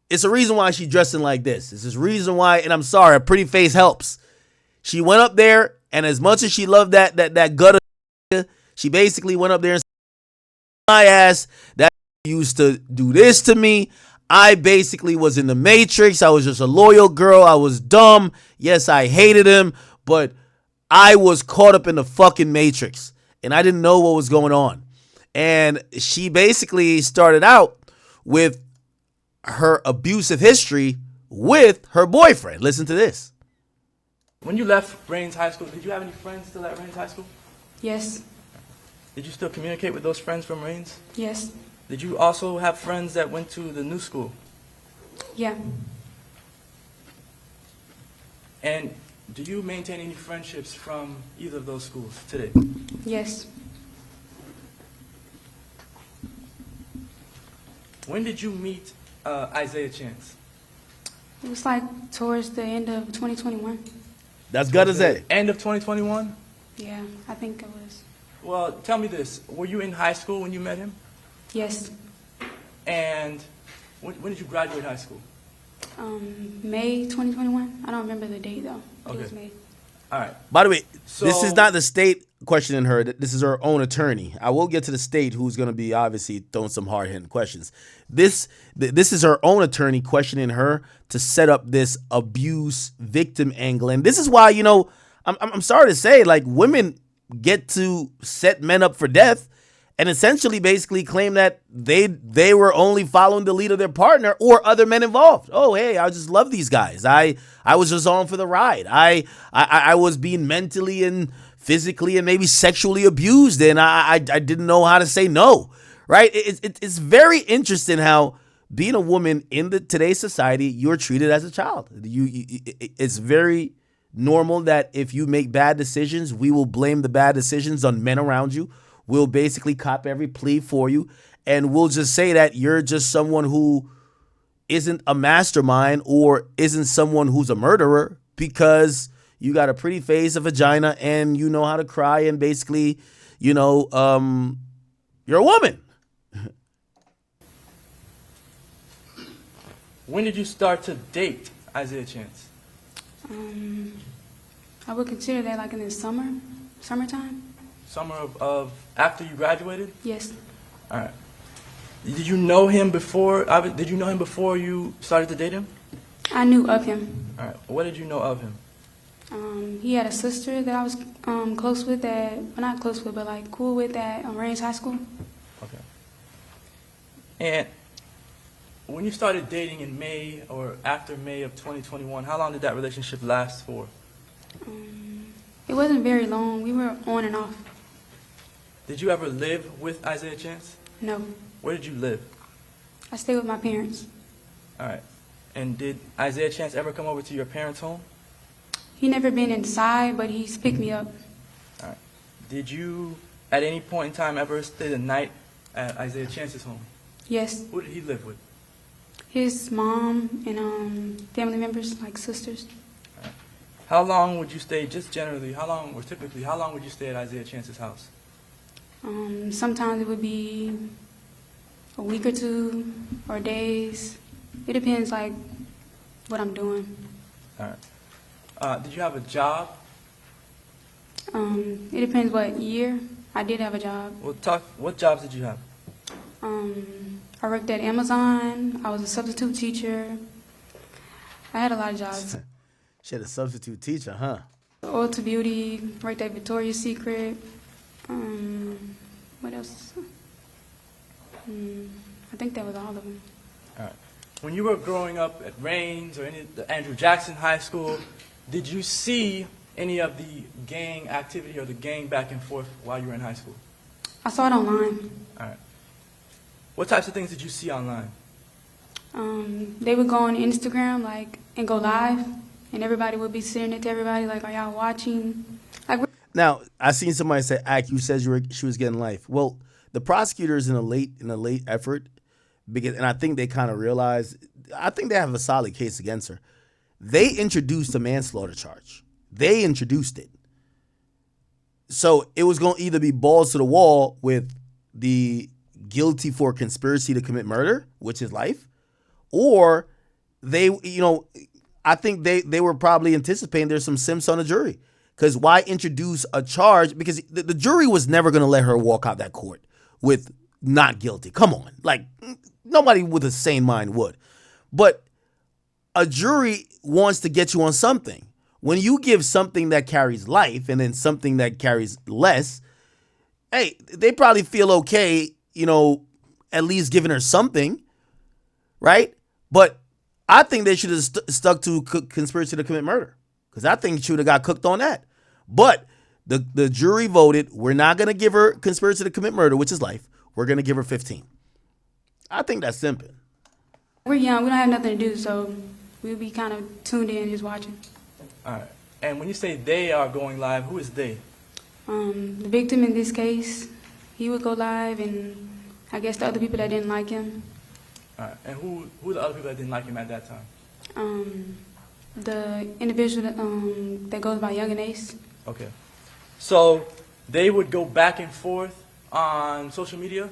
It's a reason why she's dressing like this. It's this reason why, and I'm sorry, a pretty face helps. She went up there, and as much as she loved that gutter, she basically went up there and said, my ass, that used to do this to me. I basically was in the Matrix. I was just a loyal girl. I was dumb. Yes, I hated him, but I was caught up in the fucking Matrix, and I didn't know what was going on. And she basically started out with her abusive history with her boyfriend. Listen to this. When you left Rains High School, did you have any friends still at Rains High School? Yes. Did you still communicate with those friends from Rains? Yes. Did you also have friends that went to the new school? Yeah. And do you maintain any friendships from either of those schools today? Yes. When did you meet Isaiah Chance? It was like towards the end of 2021. That's good as that. End of 2021? Yeah, I think it was. Well, tell me this. Were you in high school when you met him? Yes. And when did you graduate high school? May 2021. I don't remember the date though. But Okay. It was May. All right. By the way, this is So- not the state questioning her. This is her own attorney. I will get to the state who's going to be obviously throwing some hard-hitting questions. This is her own attorney questioning her to set up this abuse victim angle. And this is why, I'm sorry to say, like, women get to set men up for death and essentially basically claim that they were only following the lead of their partner or other men involved. Oh, hey, I just love these guys. I was just on for the ride. I was being mentally and physically and maybe sexually abused, and I didn't know how to say no, right? It's very interesting how being a woman in today's society, you're treated as a child. It's very normal that if you make bad decisions, we will blame the bad decisions on men around you. We'll basically cop every plea for you, and we'll just say that you're just someone who isn't a mastermind or isn't someone who's a murderer because you got a pretty face, a vagina, and you know how to cry, and basically, you're a woman. When did you start to date Isaiah Chance? I would consider that like in the summertime. Summer of after you graduated? Yes. All right. Did you know him before? Did you know him before you started to date him? I knew of him. All right. What did you know of him? He had a sister that I was close with not close with, but like cool with at Rains High School. Okay. And when you started dating in May or after May of 2021, how long did that relationship last for? It wasn't very long. We were on and off. Did you ever live with Isaiah Chance? No. Where did you live? I stayed with my parents. All right. And did Isaiah Chance ever come over to your parents' home? He never been inside, but he's picked me up. All right. Did you, at any point in time, ever stay the night at Isaiah Chance's home? Yes. Who did he live with? His mom and family members, like sisters. How long would you stay, just generally, how long would you stay at Isaiah Chance's house? Sometimes it would be a week or two or days. It depends, like, what I'm doing. All right. Did you have a job? It depends what year. I did have a job. Well, what jobs did you have? I worked at Amazon. I was a substitute teacher. I had a lot of jobs. She had a substitute teacher, huh? Ulta Beauty, worked at Victoria's Secret. What else? I think that was all of them. All right. When you were growing up at Rains or the Andrew Jackson High School, did you see any of the gang activity or the gang back and forth while you were in high school? I saw it online. All right. What types of things did you see online? They would go on Instagram, like, and go live, and everybody would be sitting it to everybody, like, are y'all watching? Like, Now, I seen somebody say, "Ak, you said she was getting life." Well, the prosecutors in a late effort, and I think they kind of realized, I think they have a solid case against her. They introduced a manslaughter charge. They introduced it. So it was going to either be balls to the wall with the guilty for conspiracy to commit murder, which is life, or I think they were probably anticipating there's some simps on the jury. Because why introduce a charge? Because the jury was never going to let her walk out that court with not guilty. Come on. Like, nobody with a sane mind would. But a jury wants to get you on something. When you give something that carries life and then something that carries less, hey, they probably feel okay, at least giving her something, right? But I think they should have stuck to conspiracy to commit murder, because I think she would have got cooked on that. But the jury voted, we're not going to give her conspiracy to commit murder, which is life. We're going to give her 15. I think that's simple. We're young. We don't have nothing to do, so we'll be kind of tuned in, just watching. All right. And when you say they are going live, who is they? The victim in this case, he would go live, and I guess the other people that didn't like him. All right. And who are the other people that didn't like him at that time? The individual that goes by Young and Ace. Okay. So they would go back and forth on social media?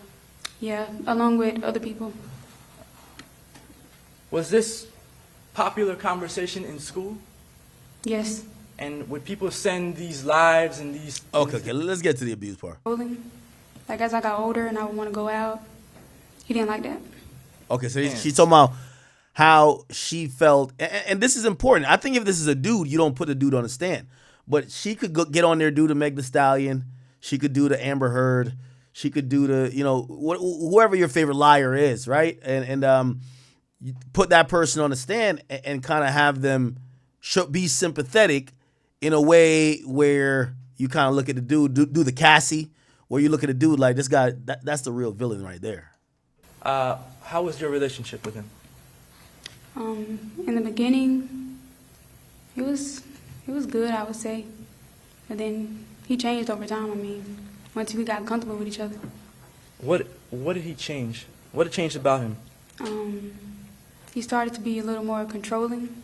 Yeah, along with other people. Was this popular conversation in school? Yes. And would people send these lives and these... Okay, let's get to the abuse part. Like, as I got older and I would want to go out, he didn't like that. Okay, so she's talking about how she felt, and this is important. I think if this is a dude, you don't put a dude on the stand. But she could get on there, do the Meg Thee Stallion. She could do the Amber Heard. She could do the, whoever your favorite liar is, right? And you put that person on the stand and kind of have them be sympathetic in a way where you kind of look at the dude, do the Cassie, where you look at the dude like, this guy, that's the real villain right there. How was your relationship with him? In the beginning, it was good, I would say. But then he changed over time. I mean, once we got comfortable with each other. What did he change? What had changed about him? He started to be a little more controlling.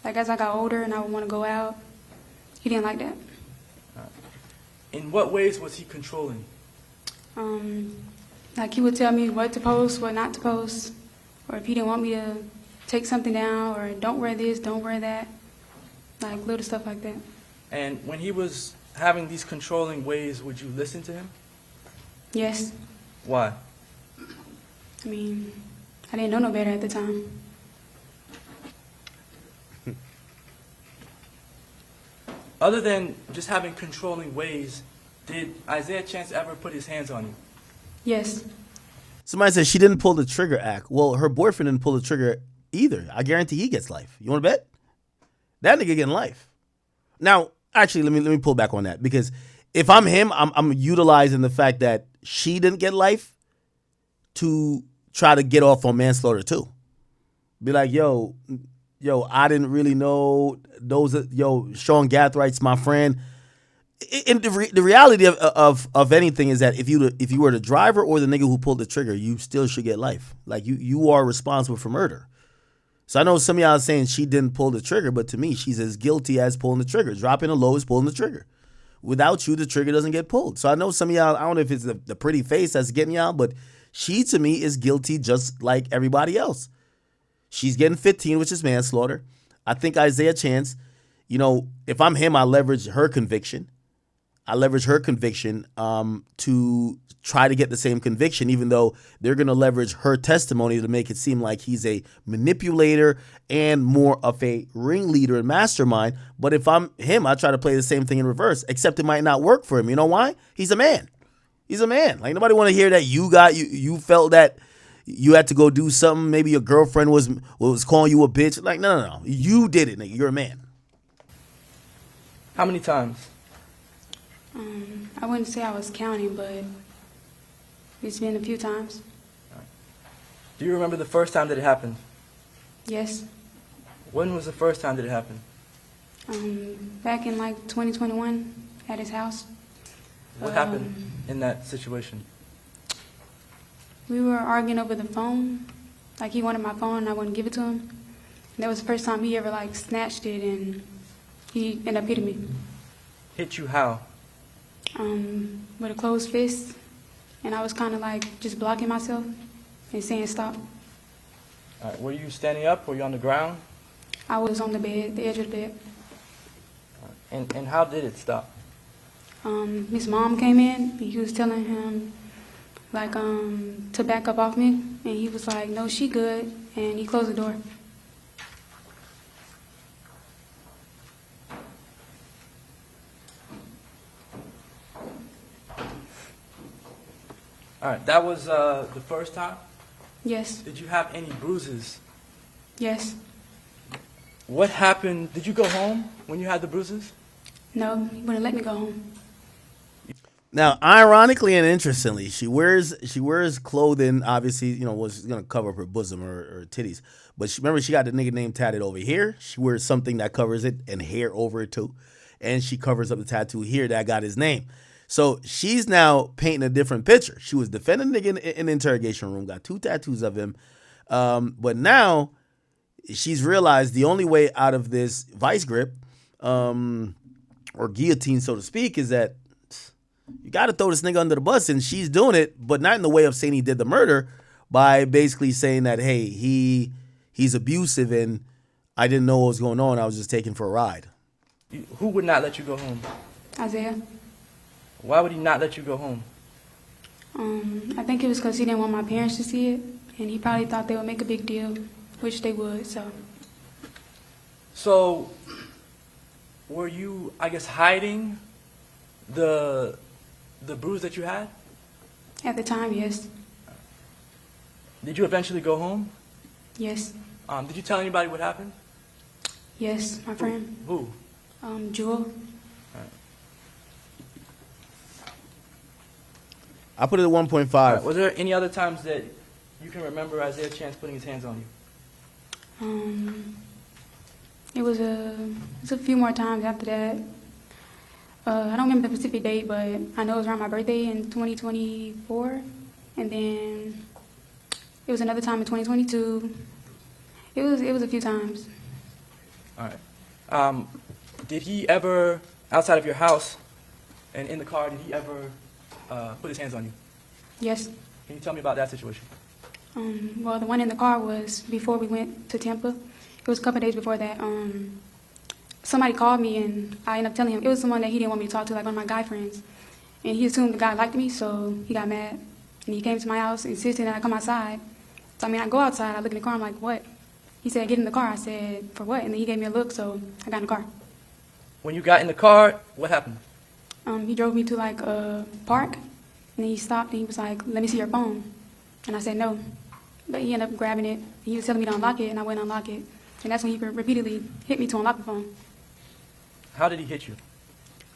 Like, as I got older and I would want to go out, he didn't like that. In what ways was he controlling? Like, he would tell me what to post, what not to post, or if he didn't want me to take something down, or don't wear this, don't wear that, like little stuff like that. And when he was having these controlling ways, would you listen to him? Yes. Why? I mean, I didn't know no better at the time. Other than just having controlling ways, did Isaiah Chance ever put his hands on you? Yes. Somebody said she didn't pull the trigger act. Well, her boyfriend didn't pull the trigger either. I guarantee he gets life. You want to bet? That nigga getting life. Now, actually, let me pull back on that, because if I'm him, I'm utilizing the fact that she didn't get life to try to get off on manslaughter too. Be like, yo, I didn't really know those. Sean Gathwright's my friend. And the reality of anything is that if you were the driver or the nigga who pulled the trigger, you still should get life. Like, you are responsible for murder. So I know some of y'all are saying she didn't pull the trigger, but to me, she's as guilty as pulling the trigger. Dropping a low is pulling the trigger. Without you, the trigger doesn't get pulled. So I know some of y'all, I don't know if it's the pretty face that's getting y'all, but she, to me, is guilty just like everybody else. She's getting 15, which is manslaughter. I think Isaiah Chance, if I'm him, I leverage her conviction. To try to get the same conviction, even though they're going to leverage her testimony to make it seem like he's a manipulator and more of a ringleader and mastermind. But if I'm him, I try to play the same thing in reverse, except it might not work for him. You know why? He's a man. He's a man. Like, nobody want to hear that you felt that you had to go do something. Maybe your girlfriend was calling you a bitch. Like, no. You did it, nigga. You're a man. How many times? I wouldn't say I was counting, but it's been a few times. Do you remember the first time that it happened? Yes. When was the first time that it happened? Back in 2021 at his house. What happened in that situation? We were arguing over the phone. Like, he wanted my phone and I wouldn't give it to him. And that was the first time he ever snatched it, and he ended up hitting me. Hit you how? With a closed fist, and I was kind of just blocking myself and saying stop. All right. Were you standing up? Were you on the ground? I was on the bed, the edge of the bed. And how did it stop? His mom came in, and he was telling him, like, to back up off me, and he was like, no, she good, and he closed the door. All right. That was the first time? Yes, Did you have any bruises? yes, What happened? Did you go home when you had the bruises? no, he wouldn't let me go home. Now, ironically and interestingly, she wears clothing. Obviously, was gonna cover up her bosom or her titties. But remember, she got the nigga name tatted over here. She wears something that covers it and hair over it too, and she covers up the tattoo here that got his name. So she's now painting a different picture. She was defending the nigga in the interrogation room, got 2 tattoos of him, but now she's realized the only way out of this vice grip, or guillotine, so to speak, is that you got to throw this nigga under the bus, and she's doing it, but not in the way of saying he did the murder, by basically saying that, hey, he's abusive and I didn't know what was going on. I was just taking for a ride. Who would not let you go home? Isaiah, Why would he not let you go home? I think it was because he didn't want my parents to see it, and he probably thought they would make a big deal, which they would, so. So, were you, I guess, hiding the bruise that you had? At the time, yes, Did you eventually go home? yes, Did you tell anybody what happened? yes, my friend, Who? Jewel. I put it at 1.5. All right. Was there any other times that you can remember Isaiah Chance putting his hands on you? It was a few more times after that. I don't remember the specific date, but I know it was around my birthday in 2024, and then it was another time in 2022. It was a few times. All right. Did he ever, outside of your house and in the car, did he ever put his hands on you? Yes. Can you tell me about that situation? Well, the one in the car was before we went to Tampa. It was a couple of days before that. Somebody called me, and I ended up telling him it was someone that he didn't want me to talk to, like one of my guy friends. And he assumed the guy liked me, so he got mad. And he came to my house, insisted that I come outside. So, I go outside, I look in the car, I'm like, what? He said, get in the car. I said, for what? And then he gave me a look, so I got in the car. When you got in the car, what happened? He drove me to, like, a park, and then he stopped, and he was like, let me see your phone. And I said, no. But he ended up grabbing it. He was telling me to unlock it, and I went and unlock it. And that's when he repeatedly hit me to unlock the phone. How did he hit you?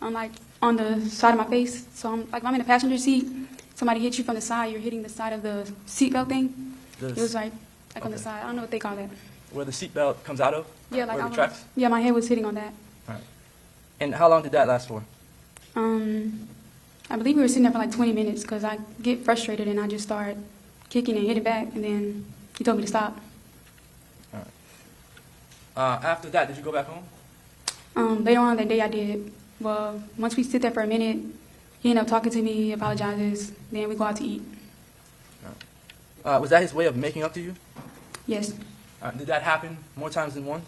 Like, on the side of my face. So, I'm in the passenger seat. Somebody hits you from the side. You're hitting the side of the seatbelt thing. It was, like on the side. I don't know what they call that. Where the seatbelt comes out of? Yeah, like where the tracks? Yeah, my head was hitting on that. All right. And how long did that last for? I believe we were sitting there for like 20 minutes because I get frustrated and I just start kicking and hitting back, and then he told me to stop. All right. After that, did you go back home? Later on that day I did. Well, once we sit there for a minute, he ended up talking to me, apologizes, then we go out to eat. All right. Was that his way of making up to you? Yes. Did that happen more times than once?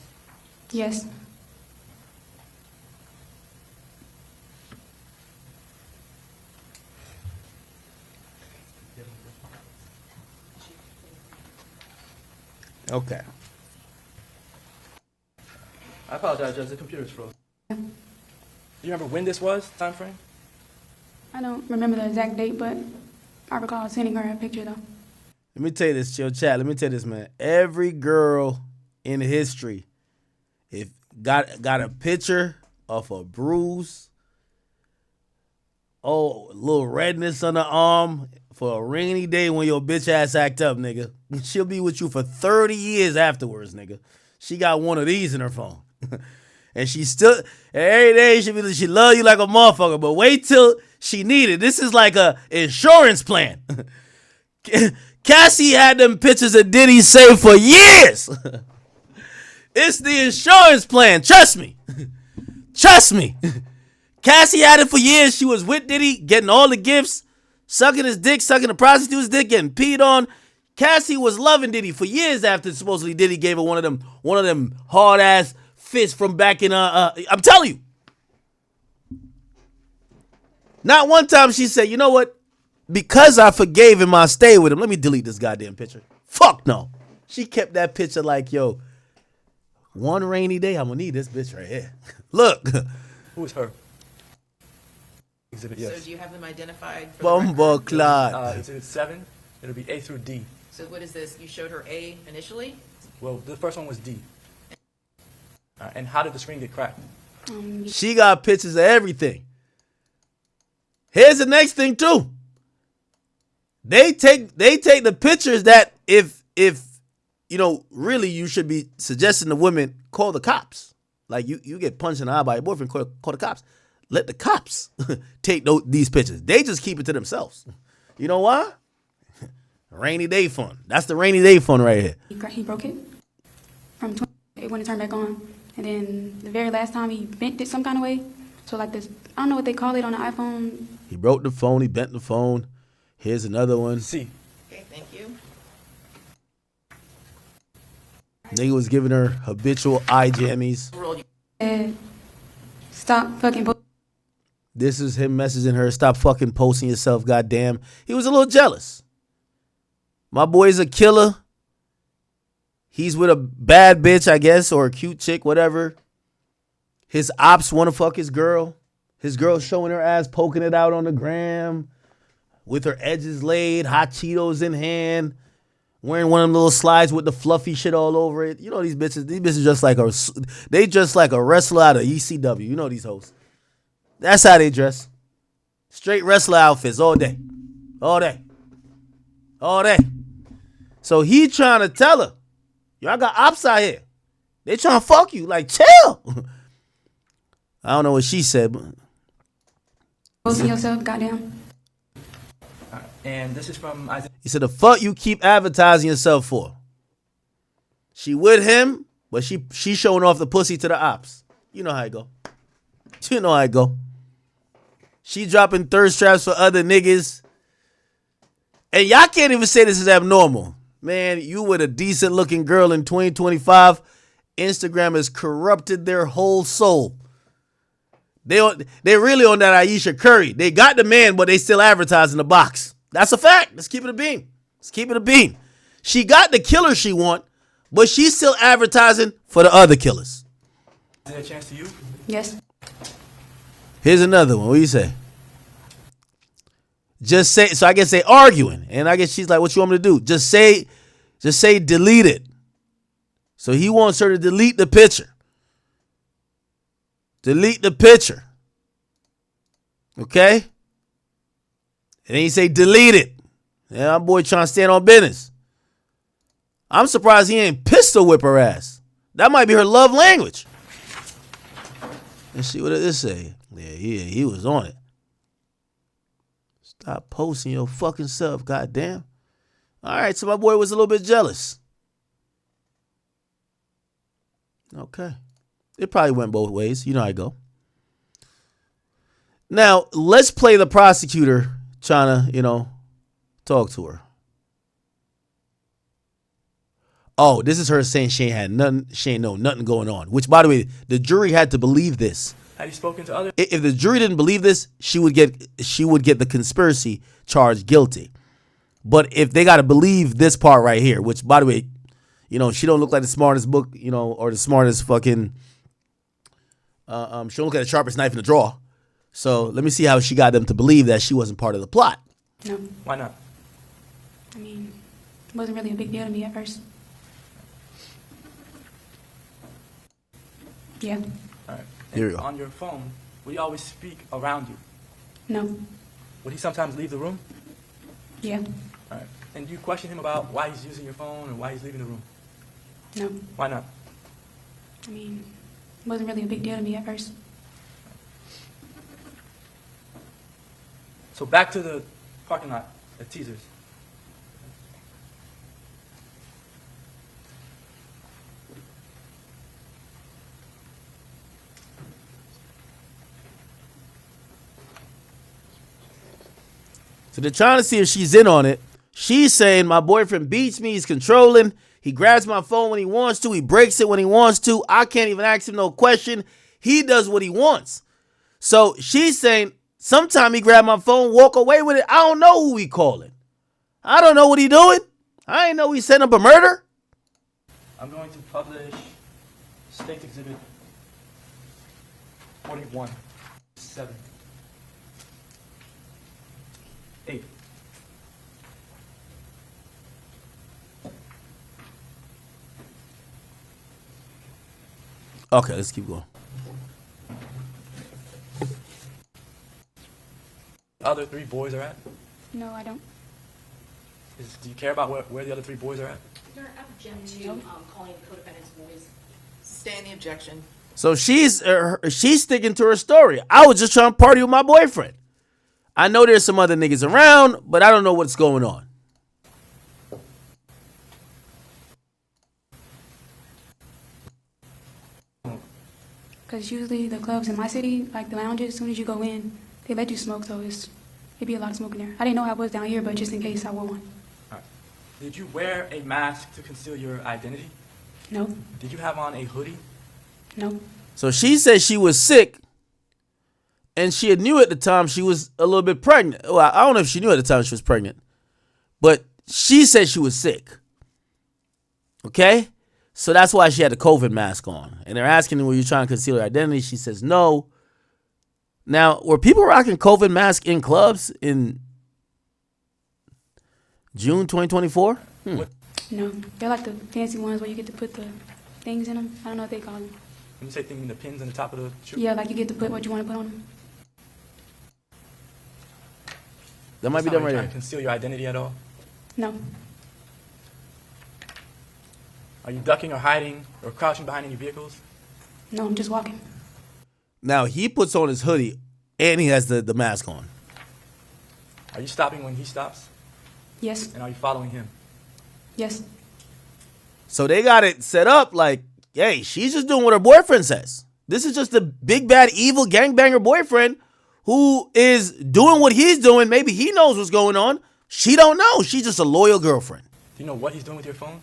Yes. Okay. I apologize, Judge. The computer's froze. Do you remember when this was, time frame? I don't remember the exact date, but I recall sending her a picture, though. Let me tell you this, chill chat. Let me tell you this, man. Every girl in history, if got a picture of a bruise, a little redness on the arm for a rainy day when your bitch ass act up, nigga. She'll be with you for 30 years afterwards, nigga. She got one of these in her phone. And she still, every day she love you like a motherfucker, but wait till she need it. This is like a insurance plan. Cassie had them pictures of Diddy saved for years. It's the insurance plan. Trust me. Trust me. Cassie had it for years. She was with Diddy, getting all the gifts, sucking his dick, sucking the prostitute's dick, getting peed on. Cassie was loving Diddy for years after supposedly Diddy gave her one of them hard ass fists from back in I'm telling you. Not one time she said, you know what? Because I forgave him, I stayed with him. Let me delete this goddamn picture. Fuck no. She kept that picture like, yo, one rainy day, I'm gonna need this bitch right here. Look. Who is her? Exhibit, So yes. do you have them identified? For the Bumble record? clot. Exhibit 7. It'll be A through D. So what is this? You showed her A initially? Well, the first one was D. And how did the screen get cracked? She got pictures of everything. Here's the next thing too. They take the pictures that if you know, really you should be suggesting to women, call the cops. Like you get punched in the eye by your boyfriend, call the cops. Let the cops take these pictures. They just keep it to themselves. You know why? Rainy day fun. That's the rainy day fun right here. He broke it from 20. It wouldn't turn back on. And then the very last time he bent it some kind of way. So like this, I don't know what they call it on the iPhone. He broke the phone. He bent the phone. Here's another one. C. Okay, thank you. Nigga was giving her habitual eye jammies. Roll you. Stop fucking. This is him messaging her, stop fucking posting yourself, goddamn. He was a little jealous. My boy's a killer. He's with a bad bitch, I guess, or a cute chick, whatever. His ops want to fuck his girl. His girl showing her ass, poking it out on the gram, with her edges laid, hot Cheetos in hand, wearing one of them little slides with the fluffy shit all over it. You know these bitches just like a wrestler out of ECW. You know these hoes. That's how they dress. Straight wrestler outfits all day. All day. All day. So he trying to tell her, yo, I got ops out here. They trying to fuck you. Like, chill. I don't know what she said, but Posting yourself, goddamn. And this is from Isaiah. he said, the fuck you keep advertising yourself for? She with him, but she showing off the pussy to the ops. You know how it go. You know how it go. She dropping thirst traps for other niggas. And y'all can't even say this is abnormal. Man, you with a decent looking girl in 2025, Instagram has corrupted their whole soul. They're really on that Alicia Curry. They got the man, but they still advertising the box. That's a fact. Let's keep it a beam. Let's keep it a beam. She got the killer she want, but she's still advertising for the other killers. Is there a chance to you? Yes. Here's another one. What do you say? Just say, so I guess they arguing. And I guess she's like, what you want me to do? Just say delete it. So he wants her to delete the picture. Delete the picture. Okay? And then you say delete it. Yeah, my boy trying to stand on business. I'm surprised he ain't pistol whip her ass. That might be her love language. Let's see what this say. Yeah, he was on it. Stop posting your fucking self, goddamn. All right, so my boy was a little bit jealous. Okay. It probably went both ways. You know how I go. Now, let's play the prosecutor trying to, talk to her. Oh, this is her saying she ain't know nothing going on. Which, by the way, the jury had to believe this. Have you spoken to others? If the jury didn't believe this, she would get the conspiracy charge guilty. But if they got to believe this part right here, which, by the way, she don't look like the smartest book, or the smartest fucking. She don't look like the sharpest knife in the drawer. So let me see how she got them to believe that she wasn't part of the plot. No. Why not? I mean, it wasn't really a big deal to me at first. Yeah. All right. Here we And go. on your phone, would he always speak around you? No. Would he sometimes leave the room? Yeah. All right. And do you question him about why he's using your phone and why he's leaving the room? No. Why not? I mean, it wasn't really a big deal to me at first. So back to the parking lot at Teasers. So they're trying to see if she's in on it. She's saying my boyfriend beats me. He's controlling. He grabs my phone when he wants to. He breaks it when he wants to. I can't even ask him no question. He does what he wants. So she's saying sometime he grab my phone, walk away with it. I don't know who he calling. I don't know what he doing. I ain't know he setting up a murder. I'm going to publish State Exhibit 41, 7, 8. Okay, let's keep going. Other 3 boys are at? No, I don't. Do you care about where the other 3 boys are at? Sir, I object to calling the co-defendant's boys. Sustain the objection. So she's sticking to her story. I was just trying to party with my boyfriend. I know there's some other niggas around, but I don't know what's going on. Because usually the clubs in my city, like the lounges, as soon as you go in, they let you smoke, so it'd be a lot of smoke in there. I didn't know how it was down here, but just in case, I wore one. All right. Did you wear a mask to conceal your identity? No, Did you have on a hoodie? no. So she said she was sick, and she knew at the time she was a little bit pregnant. Well, I don't know if she knew at the time she was pregnant, but she said she was sick. Okay? So that's why she had the COVID mask on. And they're asking her, were you trying to conceal her identity? She says no. Now, were people rocking COVID masks in clubs in June 2024? No, they're like the fancy ones where you get to put the things in them. I don't know what they call them. When you say thing, the pins on the top of the shoe? Yeah, like you get to put what you want to put on them. That might be That's them not right trying there. to conceal your identity at all? No, Are you ducking or hiding or crouching behind any vehicles? no, I'm just walking. Now, he puts on his hoodie, and he has the mask on. Are you stopping when he stops? Yes, And are you following him? yes, So they got it set up like, hey, she's just doing what her boyfriend says. This is just a big, bad, evil gangbanger boyfriend who is doing what he's doing. Maybe he knows what's going on. She don't know. She's just a loyal girlfriend. Do you know what he's doing with your phone?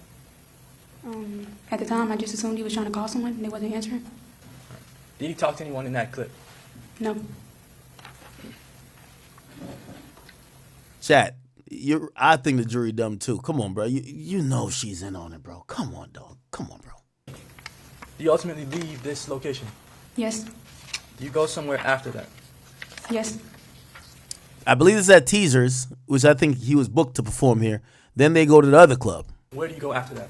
At the time, I just assumed he was trying to call someone, and they wasn't answering. Did he talk to anyone in that clip? No, Chat, I think the jury dumb too. Come on, bro. You know she's in on it, bro. Come on, dog. Come on, bro. Do you ultimately leave this location? yes, Do you go somewhere after that? yes, I believe it's at Teasers, which I think he was booked to perform here. Then they go to the other club. Where do you go after that?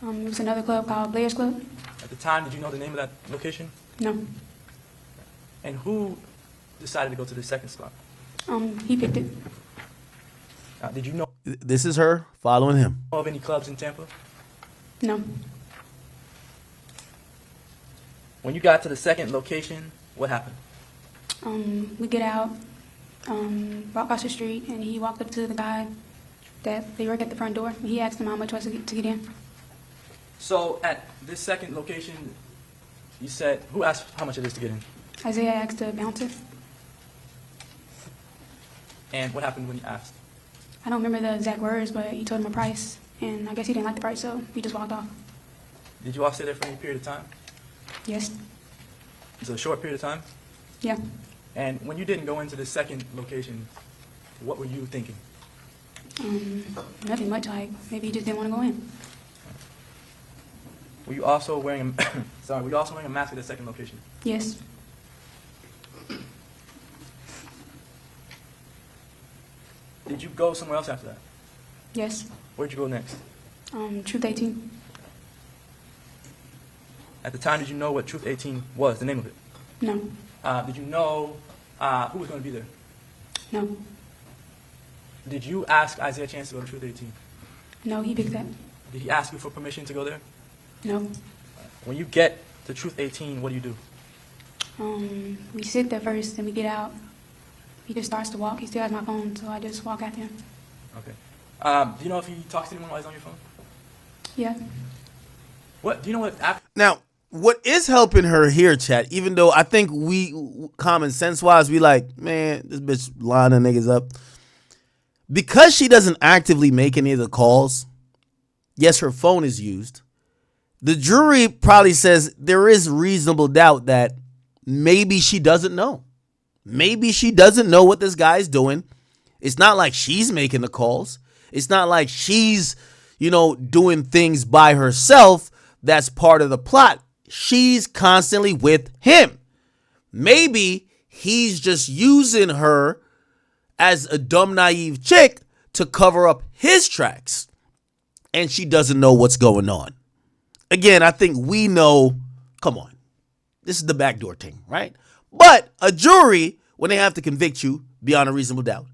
it was another club called Blair's Club. At the time, did you know the name of that location? No, And who decided to go to the second spot? he picked it. Did you know This is her following him. of any clubs in Tampa? No, When you got to the second location, what happened? we get out, walk across the street, and he walked up to the guy that they work at the front door. And he asked him how much was to get in. So at this second location, you said, who asked how much it is to get in? Isaiah asked the bouncer. And what happened when you asked? I don't remember the exact words, but he told him a price, and I guess he didn't like the price, so he just walked off. Did you all stay there for any period of time? Yes, Is it a short period of time? yeah. And when you didn't go into the second location, what were you thinking? Nothing much, like maybe he just didn't want to go in. Were you also wearing a were you also wearing a mask at the second location? Yes, Did you go somewhere else after that? yes. Where'd you go next? Truth 18. At the time, did you know what Truth 18 was, the name of it? No, Did you know who was going to be there? no, Did you ask Isaiah Chance to go to Truth 18? no, he picked that. Did he ask you for permission to go there? No. When you get to Truth 18, what do you do? We sit there first, then we get out. He just starts to walk. He still has my phone, so I just walk after him. Okay. Do you know if he talks to anyone while he's on your phone? Yeah. What? Do you know what? Now, what is helping her here, chat, even though I think we, common sense wise, we like, man, this bitch lining niggas up. Because she doesn't actively make any of the calls, yes, her phone is used. The jury probably says there is reasonable doubt that maybe she doesn't know. Maybe she doesn't know what this guy's doing. It's not like she's making the calls. It's not like she's, doing things by herself. That's part of the plot. She's constantly with him. Maybe he's just using her as a dumb, naive chick to cover up his tracks. And she doesn't know what's going on. Again, I think we know, come on, this is the backdoor thing, right? But a jury, when they have to convict you beyond a reasonable doubt,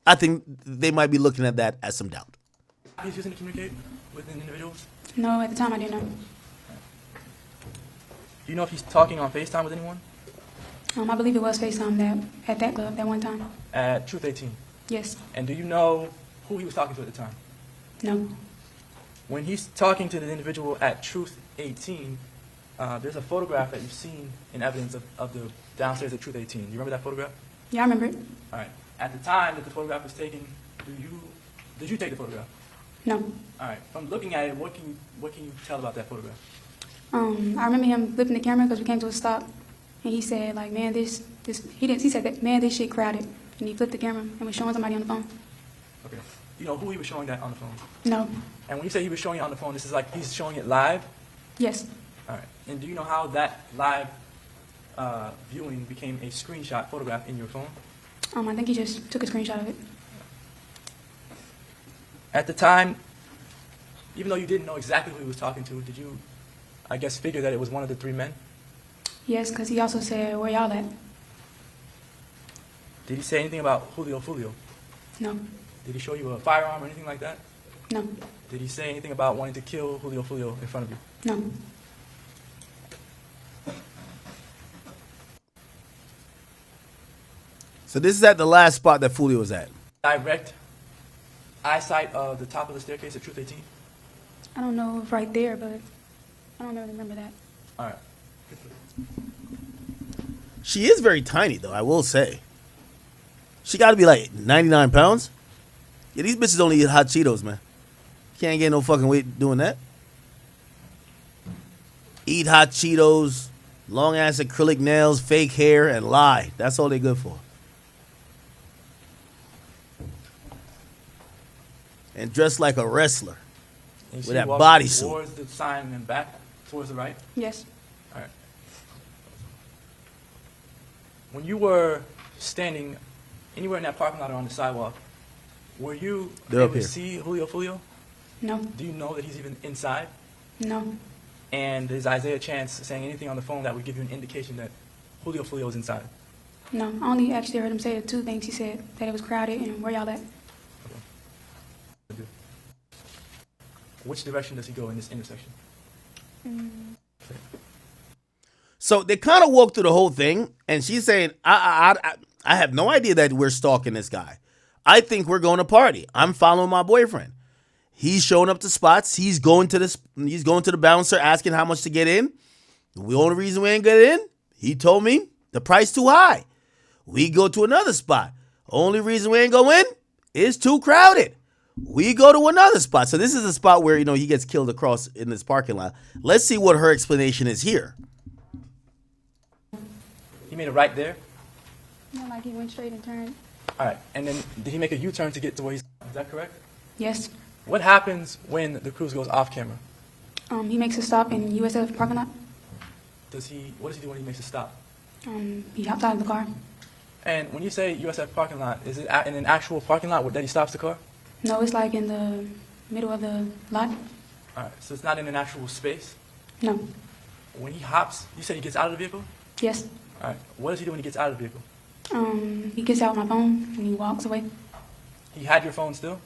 I think they might be looking at that as some doubt. He's using to communicate with individuals? No, at the time I didn't know. Do you know if he's talking on FaceTime with anyone? I believe it was FaceTime at that club that one time. At Truth 18? Yes. And do you know who he was talking to at the time? No. When he's talking to the individual at Truth 18, there's a photograph that you've seen in evidence of the downstairs at Truth 18. Do you remember that photograph? Yeah, I remember it. All right. At the time that the photograph was taken, did you take the photograph? No. All right. From looking at it, what can you tell about that photograph? I remember him flipping the camera because we came to a stop, and he said, like, man, he said that, man, this shit crowded. And he flipped the camera and was showing somebody on the phone. Okay. You know who he was showing that on the phone? No. And when you say he was showing it on the phone, this is like he's showing it live? Yes. All right. And do you know how that live viewing became a screenshot photograph in your phone? I think he just took a screenshot of it. At the time, even though you didn't know exactly who he was talking to, did you, I guess, figure that it was one of the three men? Yes, because he also said, where y'all at? Did he say anything about Foolio? No. Did he show you a firearm or anything like that? No. Did he say anything about wanting to kill Foolio in front of you? No. So this is at the last spot that Foolio was at. Direct eyesight of the top of the staircase at Truth 18? I don't know if right there, but I don't really remember that. All right. She is very tiny, though, I will say. She got to be like 99 pounds. Yeah, these bitches only eat hot Cheetos, man. Can't get no fucking weight doing that. Eat hot Cheetos, long-ass acrylic nails, fake hair, and lie. That's all they good for. And dress like a wrestler. And With she that walked bodysuit. towards the sign and back, towards the right? Yes. All right. When you were standing anywhere in that parking lot or on the sidewalk, were you They're up able to here. see Foolio? No. Do you know that he's even inside? No. And is Isaiah Chance saying anything on the phone that would give you an indication that Foolio is inside? No. I only actually heard him say the two things. He said that it was crowded and where y'all at? Which direction does he go in this intersection? So they kind of walk through the whole thing, and she's saying, I have no idea that we're stalking this guy. I think we're going to party. I'm following my boyfriend. He's showing up to spots. He's going to the bouncer asking how much to get in. The only reason we ain't get in, he told me the price too high. We go to another spot. Only reason we ain't go in is too crowded. We go to another spot. So this is a spot where, he gets killed across in this parking lot. Let's see what her explanation is here. He made a right there? Yeah, like he went straight and turned. All right. And then did he make a U-turn to get to where he's... Is that correct? Yes. What happens when the cruise goes off camera? He makes a stop in USF parking lot. What does he do when he makes a stop? He hopped out of the car. And when you say USF parking lot, is it in an actual parking lot that he stops the car? No, it's like in the middle of the lot. All right. So it's not in an actual space? No. When he hops, you said he gets out of the vehicle? Yes. All right. What does he do when he gets out of the vehicle? He gets out my phone and he walks away. He had your phone still?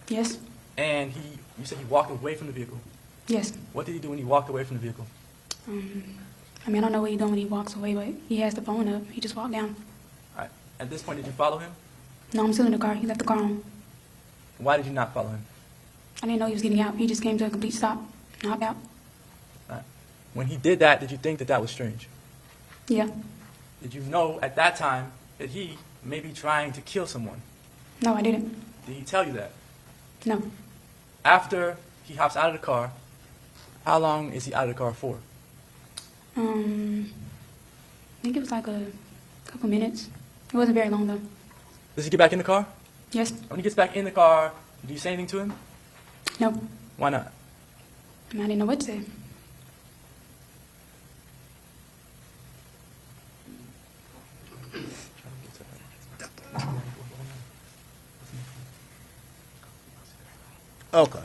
Yes. And you said he walked away from the vehicle. Yes. What did he do when he walked away from the vehicle? I don't know what he's doing when he walks away, but he has the phone up. He just walked down. All right. At this point, did you follow him? No, I'm still in the car. He left the car on. Why did you not follow him? I didn't know he was getting out. He just came to a complete stop and hopped out. All right. When he did that, did you think that was strange? Yeah. Did you know at that time that he may be trying to kill someone? No, I didn't. Did he tell you that? No. After he hops out of the car, how long is he out of the car for? I think it was like a couple minutes. It wasn't very long though. Does he get back in the car? Yes. When he gets back in the car, do you say anything to him? No. Why not? I didn't know what to say. Okay.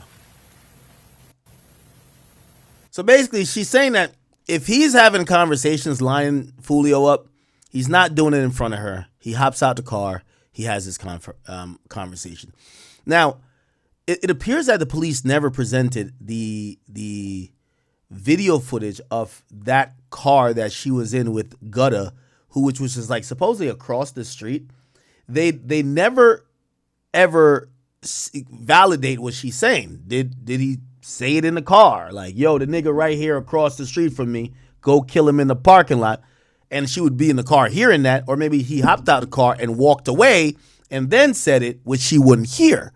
So basically, she's saying that if he's having conversations, lining Foolio up, he's not doing it in front of her. He hops out the car. He has this conversation. Now, it appears that the police never presented the video footage of that car that she was in with Gutta, which was just like supposedly across the street. They never ever validate what she's saying. Did he say it in the car? Like, yo, the nigga right here across the street from me, go kill him in the parking lot. And she would be in the car hearing that, or maybe he hopped out of the car and walked away and then said it, which she wouldn't hear.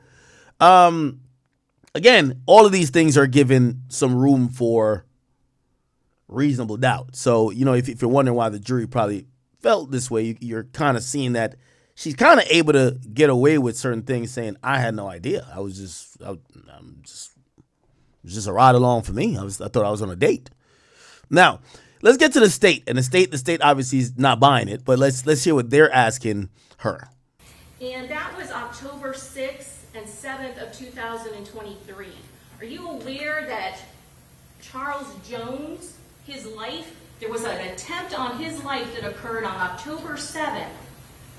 Again, all of these things are given some room for reasonable doubt. So, you know, if you're wondering why the jury probably felt this way, you're kind of seeing that she's kind of able to get away with certain things, saying, I had no idea. It was just a ride along for me. I thought I was on a date. Now, let's get to the state. And the state obviously is not buying it, but let's hear what they're asking her. And that was October 6th and 7th of 2023. Are you aware that Charles Jones, his life, there was an attempt on his life that occurred on October 7th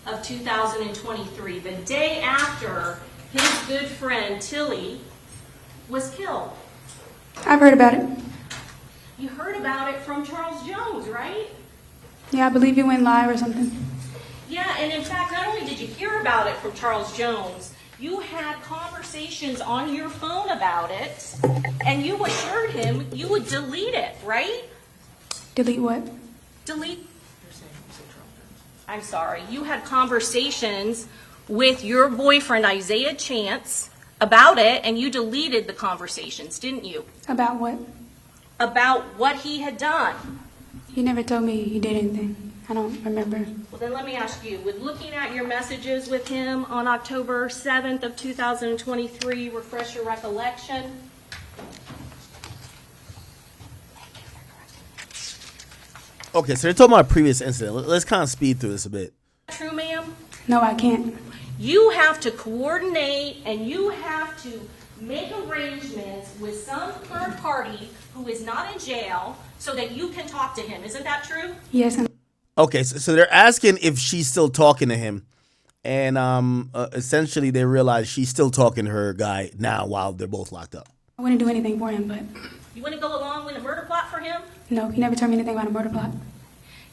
of 2023, the day after his good friend Tilly was killed? I've heard about it. You heard about it from Charles Jones, right? Yeah, I believe you went live or something. Yeah, and in fact, not only did you hear about it from Charles Jones, you had conversations on your phone about it, and you assured him you would delete it, right? Delete what? Delete. I'm sorry. You had conversations with your boyfriend, Isaiah Chance, about it, and you deleted the conversations, didn't you? About what? About what he had done. He never told me he did anything. I don't remember. Well, then let me ask you, with looking at your messages with him on October 7th of 2023, refresh your recollection. Okay, so they're talking about a previous incident. Let's kind of speed through this a bit. True, ma'am? No, I can't. You have to coordinate and you have to make arrangements with some third party who is not in jail so that you can talk to him. Isn't that true? Yes, and Okay, so they're asking if she's still talking to him, and essentially they realize she's still talking to her guy now while they're both locked up. I wouldn't do anything for him, but You wouldn't go along with a murder plot for him? no, he never told me anything about a murder plot.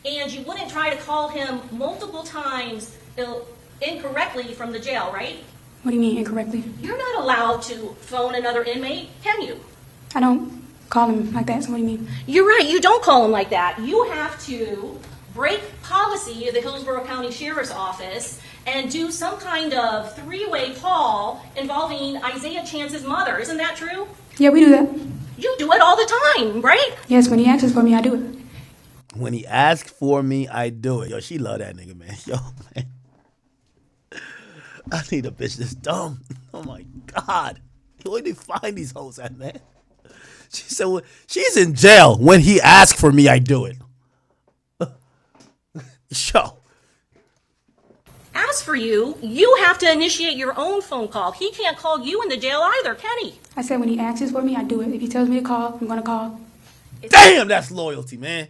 And you wouldn't try to call him multiple times incorrectly from the jail, right? What do you mean incorrectly? You're not allowed to phone another inmate, can you? I don't call him like that, so what do you mean? You're right, you don't call him like that. You have to break policy of the Hillsborough County Sheriff's Office and do some kind of three-way call involving Isaiah Chance's mother. Isn't that true? Yeah, we do that. You do it all the time, right? Yes, when he asks for me, I do it. When he asks for me, I do it. Yo, she love that nigga, man. Yo, man. I need a bitch this dumb. Oh, my God. Where do you find these hoes at, man? She said, well, she's in jail. When he asks for me, I do it. Yo. As for you, you have to initiate your own phone call. He can't call you in the jail either, can he? I said when he asks for me, I do it. If he tells me to call, I'm going to call. Damn, that's loyalty, man.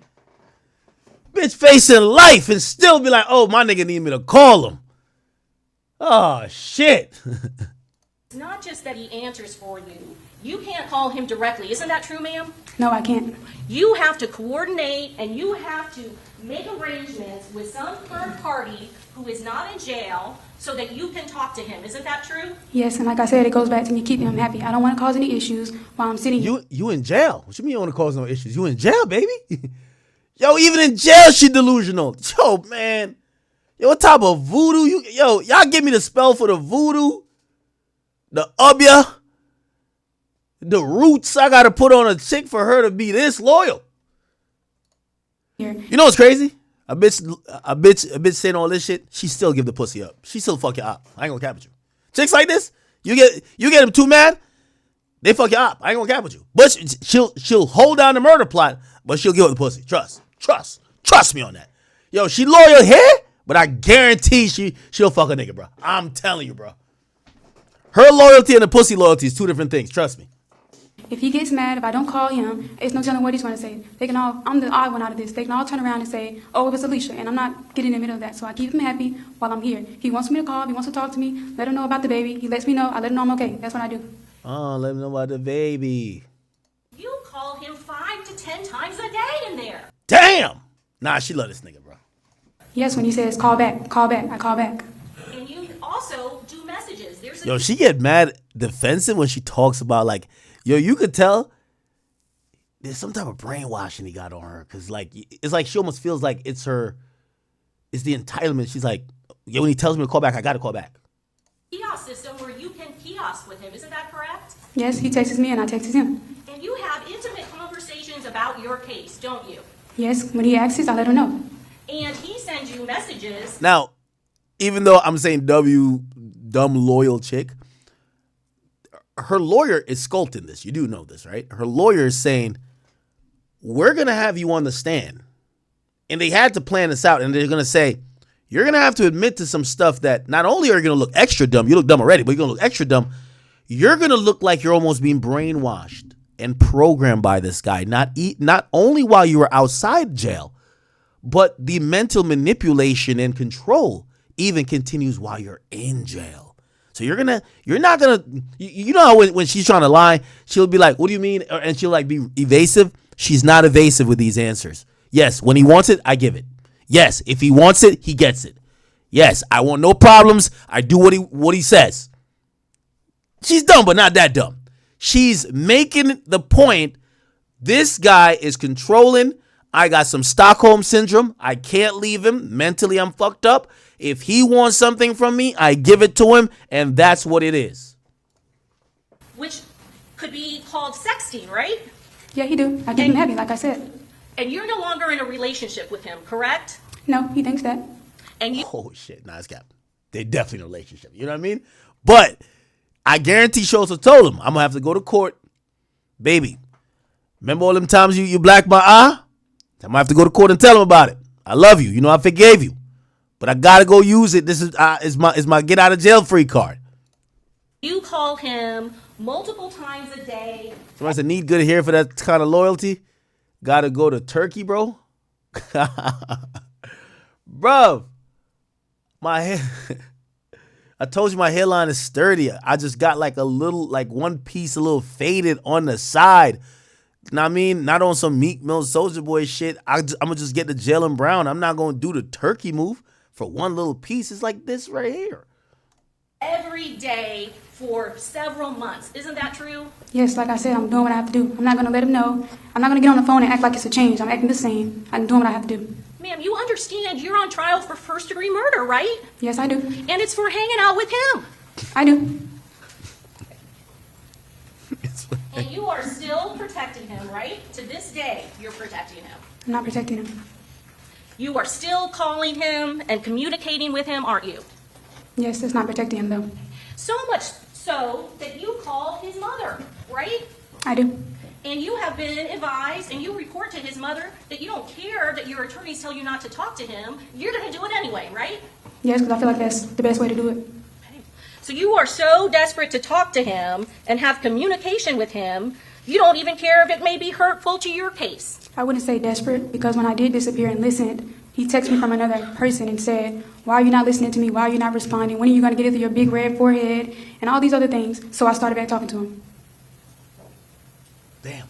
Bitch facing life and still be like, oh, my nigga need me to call him. Oh, shit. It's not just that he answers for you. You can't call him directly. Isn't that true, ma'am? No, I can't. You have to coordinate and you have to make arrangements with some third party who is not in jail so that you can talk to him. Isn't that true? Yes, and like I said, it goes back to me keeping him happy. I don't want to cause any issues while I'm sitting here. You in jail. What you mean you don't want to cause no issues? You in jail, baby? Yo, even in jail, she delusional. Yo, man. Yo, what type of voodoo? Yo, y'all give me the spell for the voodoo the ubya, the roots I gotta put on a chick for her to be this loyal. Here. You know what's crazy? A bitch saying all this shit, she still give the pussy up. She still fuck you up. I ain't gonna cap with you. Chicks like this, you get them too mad, they fuck you up. I ain't gonna cap with you. But she'll hold down the murder plot, but she'll give up the pussy. Trust me on that. Yo, she loyal here, but I guarantee she'll fuck a nigga, bro. I'm telling you, bro. Her loyalty and the pussy loyalty is two different things. Trust me. If he gets mad, if I don't call him, it's no telling what he's going to say. They can all, I'm the odd one out of this. They can all turn around and say, oh, it was Alicia, and I'm not getting in the middle of that. So I keep him happy while I'm here. He wants me to call, he wants to talk to me, let him know about the baby. He lets me know, I let him know I'm okay. That's what I do. Oh, let me know about the baby. You call him 5 to 10 times a day in there. Damn. Nah, she love this nigga, bro. Yes, when he says, call back, I call back. And you also do messages. There's a Yo, she get mad defensive when she talks about, like, yo, you could tell there's some type of brainwashing he got on her. Cause like, it's like she almost feels like it's the entitlement. She's like, yo, when he tells me to call back, I gotta call back. kiosk system where you can kiosk with him. Isn't that correct? Yes, he texts me and I text him. And you have intimate conversations about your case, don't you? Yes, when he asks, I let him know. And he sends you messages. Now, even though I'm saying dumb loyal chick, her lawyer is sculpting this. You do know this, right? Her lawyer is saying, we're going to have you on the stand. And they had to plan this out. And they're going to say, you're going to have to admit to some stuff that not only are you going to look extra dumb, you look dumb already, but you're going to look extra dumb. You're going to look like you're almost being brainwashed and programmed by this guy. Not only while you were outside jail, but the mental manipulation and control even continues while you're in jail. So you know how when she's trying to lie, she'll be like, what do you mean? And she'll like be evasive. She's not evasive with these answers. Yes, when he wants it, I give it. Yes, if he wants it, he gets it. Yes, I want no problems. I do what he says. She's dumb, but not that dumb. She's making the point, this guy is controlling. I got some Stockholm syndrome. I can't leave him. Mentally, I'm fucked up. If he wants something from me, I give it to him, and that's what it is. Which could be called sexting, right? Yeah, he do. I keep him happy, like I said. And you're no longer in a relationship with him, correct? No, he thinks that. And you Oh, shit. Nah, it's cap. They're definitely in a relationship. You know what I mean? But I guarantee she also told him, I'm going to have to go to court. Baby, remember all them times you blacked my eye? I'm going to have to go to court and tell him about it. I love you. You know, I forgave you. But I got to go use it. This is my get out of jail free card. you call him multiple times a day. Somebody said, need good hair for that kind of loyalty? Got to go to Turkey, bro? Bro, my hair... I told you my hairline is sturdy. I just got like a little, like one piece a little faded on the side. You know what I mean? Not on some Meek Mill Soulja Boy shit. I'm going to just get the Jalen Brown. I'm not going to do the turkey move for one little piece. It's like this right here. Every day for several months. Isn't that true? Yes, like I said, I'm doing what I have to do. I'm not going to let him know. I'm not going to get on the phone and act like it's a change. I'm acting the same. I'm doing what I have to do. Ma'am, you understand you're on trial for first-degree murder, right? Yes, I do. And it's for hanging out with him. I do. And you are still protecting him, right? To this day, you're protecting him. I'm not protecting him. You are still calling him and communicating with him, aren't you? Yes, it's not protecting him, though. So much so that you call his mother, right? I do. And you have been advised, and you report to his mother that you don't care that your attorneys tell you not to talk to him. You're going to do it anyway, right? Yes, because I feel like that's the best way to do it. Okay. So you are so desperate to talk to him and have communication with him, you don't even care if it may be hurtful to your case. I wouldn't say desperate, because when I did disappear and listened, he texted me from another person and said, why are you not listening to me? Why are you not responding? When are you going to get it to your big red forehead? And all these other things. So I started back talking to him. Damn.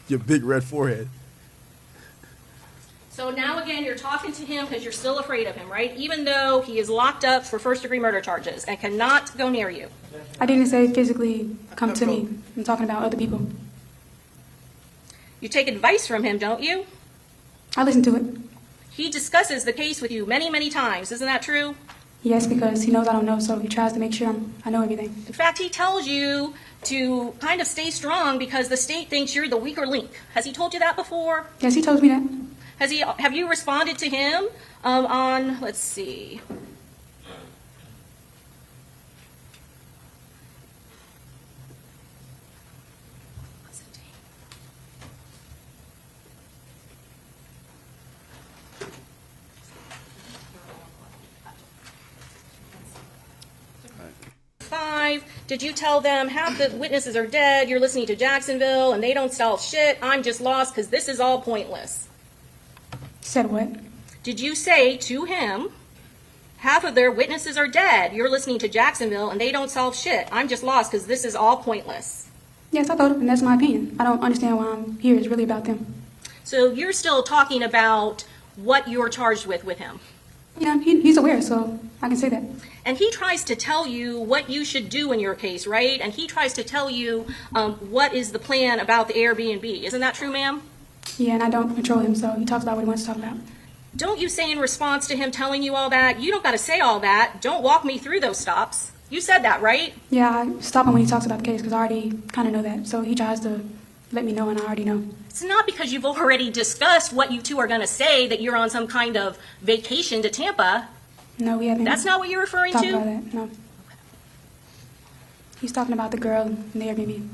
Your big red forehead. So now again, you're talking to him because you're still afraid of him, right? Even though he is locked up for first-degree murder charges and cannot go near you. I didn't say physically come to me. I'm talking about other people. You take advice from him, don't you? I listened to it. He discusses the case with you many, many times. Isn't that true? Yes, because he knows I don't know, so he tries to make sure I know everything. In fact, he tells you to kind of stay strong because the state thinks you're the weaker link. Has he told you that before? Yes, he told me that. Have you responded to him on, let's see. Did you tell them half the witnesses are dead, you're listening to Jacksonville, and they don't solve shit, I'm just lost because this is all pointless? Said what? Did you say to him, half of their witnesses are dead, you're listening to Jacksonville, and they don't solve shit, I'm just lost because this is all pointless? Yes, I told him, and that's my opinion. I don't understand why I'm here. It's really about them. So you're still talking about what you're charged with him? Yeah, he's aware, so I can say that. And he tries to tell you what you should do in your case, right? And he tries to tell you what is the plan about the Airbnb. Isn't that true, ma'am? Yeah, and I don't control him, so he talks about what he wants to talk about. Don't you say in response to him telling you all that, you don't got to say all that. Don't walk me through those stops. You said that, right? Yeah, I stop him when he talks about the case because I already kind of know that. So he tries to let me know, and I already know. It's not because you've already discussed what you two are going to say that you're on some kind of vacation to Tampa. No, we haven't. That's not what you're referring talked to? about that. No. He's talking about the girl in the Airbnb.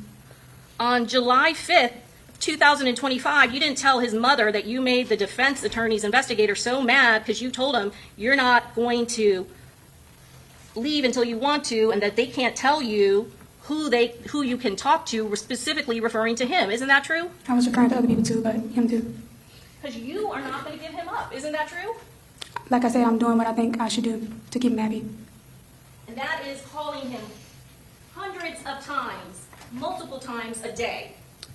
On July 5th, 2025, you didn't tell his mother that you made the defense attorney's investigator so mad because you told him you're not going to leave until you want to and that they can't tell you who you can talk to, we're specifically referring to him. Isn't that true? I was referring to other people too, but him too. Because you are not going to give him up. Isn't that true? Like I say, I'm doing what I think I should do to keep him happy. And that is calling him hundreds of times, multiple times a day.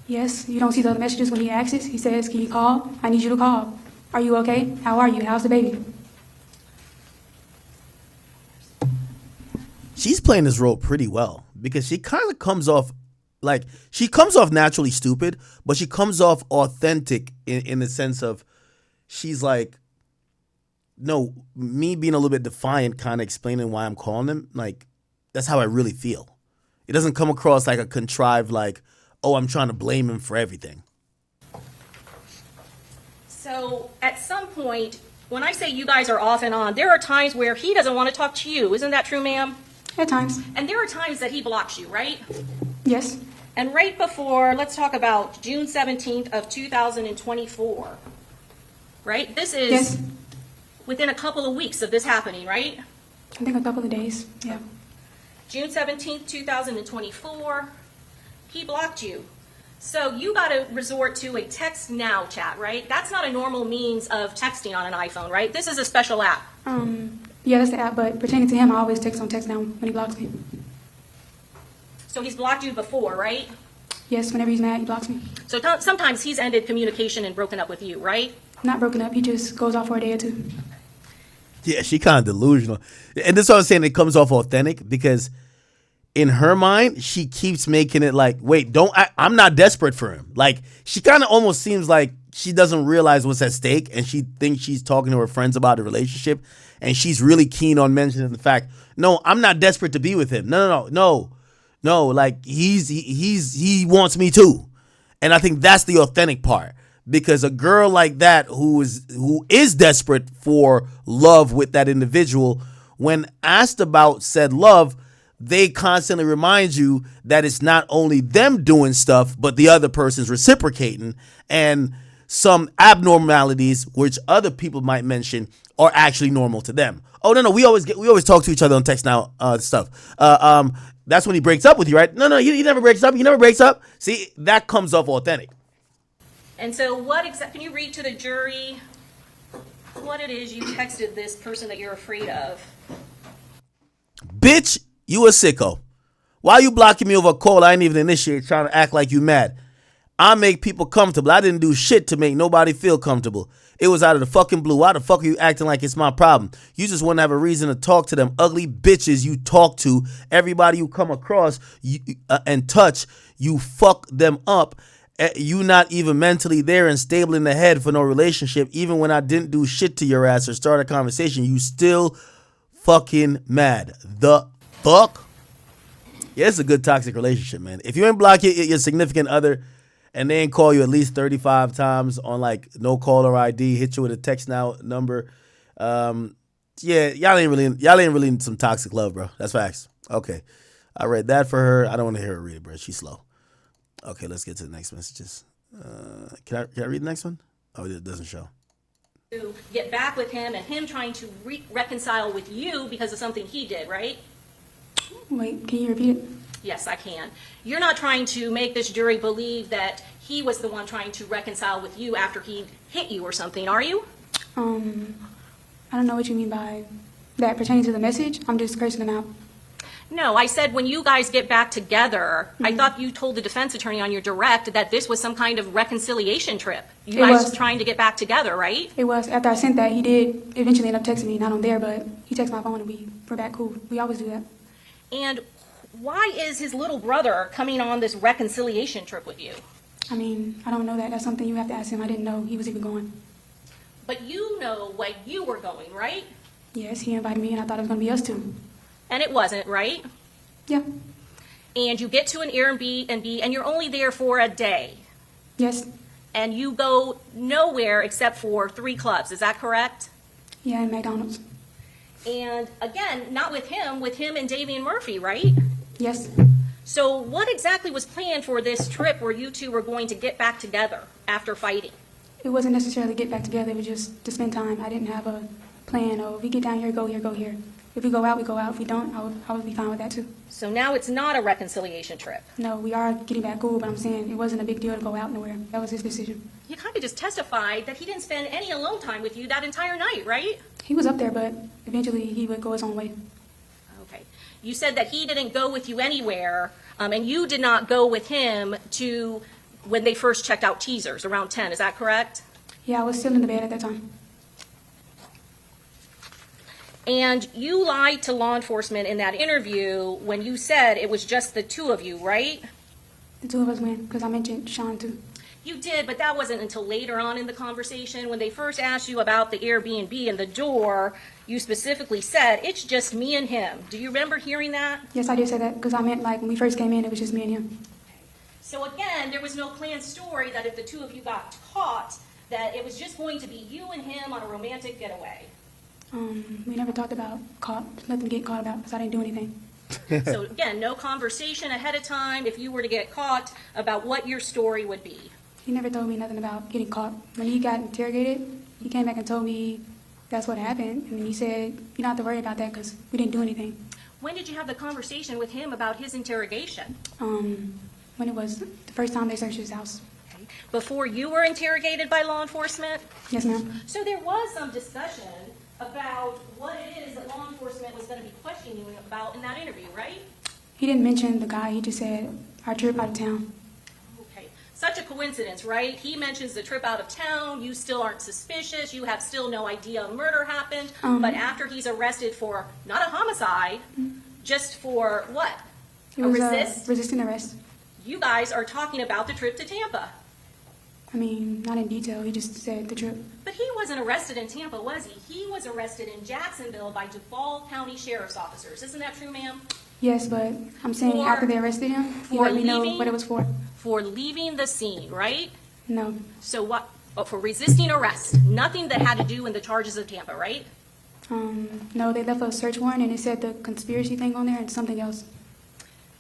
Yes, you don't see the other messages when he asks us. He says, can you call? I need you to call. Are you okay? How are you? How's the baby? She's playing this role pretty well because she kind of comes off like she comes off naturally stupid, but she comes off authentic in the sense of she's like, no, me being a little bit defiant, kind of explaining why I'm calling him. Like, that's how I really feel. It doesn't come across like a contrived, like, oh, I'm trying to blame him for everything. So at some point, when I say you guys are off and on, there are times where he doesn't want to talk to you. Isn't that true, ma'am? At times. And there are times that he blocks you, right? Yes. And right before, let's talk about June 17th of 2024, right? This is Yes. within a couple of weeks of this happening, right? I think a couple of days. Yeah. June 17th, 2024, he blocked you. So you got to resort to a text now chat, right? That's not a normal means of texting on an iPhone, right? This is a special app. Yeah, that's the app, but pertaining to him, I always text on text now when he blocks me. So he's blocked you before, right? Yes, whenever he's mad, he blocks me. So sometimes he's ended communication and broken up with you, right? Not broken up, he just goes off for a day or two. Yeah, she kind of delusional. And this is what I'm saying, it comes off authentic because in her mind, she keeps making it like, wait, I'm not desperate for him. Like, she kind of almost seems like she doesn't realize what's at stake and she thinks she's talking to her friends about the relationship and she's really keen on mentioning the fact, no, I'm not desperate to be with him. No, like he wants me too. And I think that's the authentic part. Because a girl like that who is desperate for love with that individual, when asked about said love, they constantly remind you that it's not only them doing stuff, but the other person's reciprocating, and some abnormalities which other people might mention are actually normal to them. Oh no, we always talk to each other on text now stuff. That's when he breaks up with you, right? No, he never breaks up. He never breaks up. See, that comes off authentic. And so can you read to the jury what it is you texted this person that you're afraid of? Bitch, you a sicko. Why you blocking me over a call I ain't even initiate trying to act like you mad? I make people comfortable. I didn't do shit to make nobody feel comfortable. It was out of the fucking blue. Why the fuck are you acting like it's my problem? You just want to have a reason to talk to them ugly bitches you talk to. Everybody you come across and touch, you fuck them up. You not even mentally there and stable in the head for no relationship. Even when I didn't do shit to your ass or start a conversation, you still fucking mad. The fuck? Yeah, it's a good toxic relationship, man. If you ain't block your significant other and they ain't call you at least 35 times on like no caller ID, hit you with a text now number, yeah, y'all ain't really in some toxic love, bro. That's facts. Okay. I read that for her. I don't want to hear her read it, bro. She's slow. Okay, let's get to the next messages. Can I read the next one? Oh, it doesn't show. To get back with him and him trying to reconcile with you because of something he did, right? Wait, can you repeat it? Yes, I can. You're not trying to make this jury believe that he was the one trying to reconcile with you after he hit you or something, are you? I don't know what you mean by that pertaining to the message. I'm just cursing him out. No, I said when you guys get back together, I thought you told the defense attorney on your direct that this was some kind of reconciliation trip. You It guys was. trying to get back together, right? It was after I sent that, he did eventually end up texting me, not on there, but he texted my phone and we're back cool. We always do that. And why is his little brother coming on this reconciliation trip with you? I mean, I don't know that. That's something you have to ask him. I didn't know he was even going. But you know what you were going, right? Yes, he invited me and I thought it was going to be us two. And it wasn't, right? Yeah. And you get to an Airbnb and you're only there for a day. Yes. And you go nowhere except for 3 clubs, is that correct? Yeah, in McDonald's. And again, not with him and Davian Murphy, right? Yes. So what exactly was planned for this trip where you two were going to get back together after fighting? It wasn't necessarily get back together. It was just to spend time. I didn't have a plan. Oh, if we get down here, go here, go here. If we go out, we go out. If we don't, I would be fine with that too. So now it's not a reconciliation trip. No, we are getting back cool, but I'm saying it wasn't a big deal to go out nowhere. That was his decision. You kind of just testified that he didn't spend any alone time with you that entire night, right? He was up there, but eventually he would go his own way. Okay. You said that he didn't go with you anywhere, and you did not go with him to when they first checked out teasers around 10. Is that correct? Yeah, I was still in the bed at that time. And you lied to law enforcement in that interview when you said it was just the two of you, right? The two of us went because I mentioned Sean too. You did, but that wasn't until later on in the conversation. When they first asked you about the Airbnb and the door, you specifically said, it's just me and him. Do you remember hearing that? Yes, I did say that because I meant like when we first came in, it was just me and him. So again, there was no planned story that if the two of you got caught, that it was just going to be you and him on a romantic getaway. We never talked about let them get caught about because I didn't do anything. So again, no conversation ahead of time if you were to get caught about what your story would be. He never told me nothing about getting caught. When he got interrogated, he came back and told me that's what happened. And he said, you don't have to worry about that because we didn't do anything. When did you have the conversation with him about his interrogation? When it was the first time they searched his house. Before you were interrogated by law enforcement? Yes, ma'am. So there was some discussion about what it is that law enforcement was going to be questioning you about in that interview, right? He didn't mention the guy. He just said our trip out of town. Okay. Such a coincidence, right? He mentions the trip out of town. You still aren't suspicious. You have still no idea a murder happened. But after he's arrested for not a homicide, just for what? It A was resist? resisting arrest. You guys are talking about the trip to Tampa. I mean, not in detail. He just said the trip. But he wasn't arrested in Tampa, was he? He was arrested in Jacksonville by Duval County Sheriff's officers. Isn't that true, ma'am? Yes, but I'm saying For- after they arrested him, he for let me know leaving? what it was for. For leaving the scene, right? No. So what? Oh, for resisting arrest. Nothing that had to do in the charges of Tampa, right? No, they left a search warrant and it said the conspiracy thing on there and something else.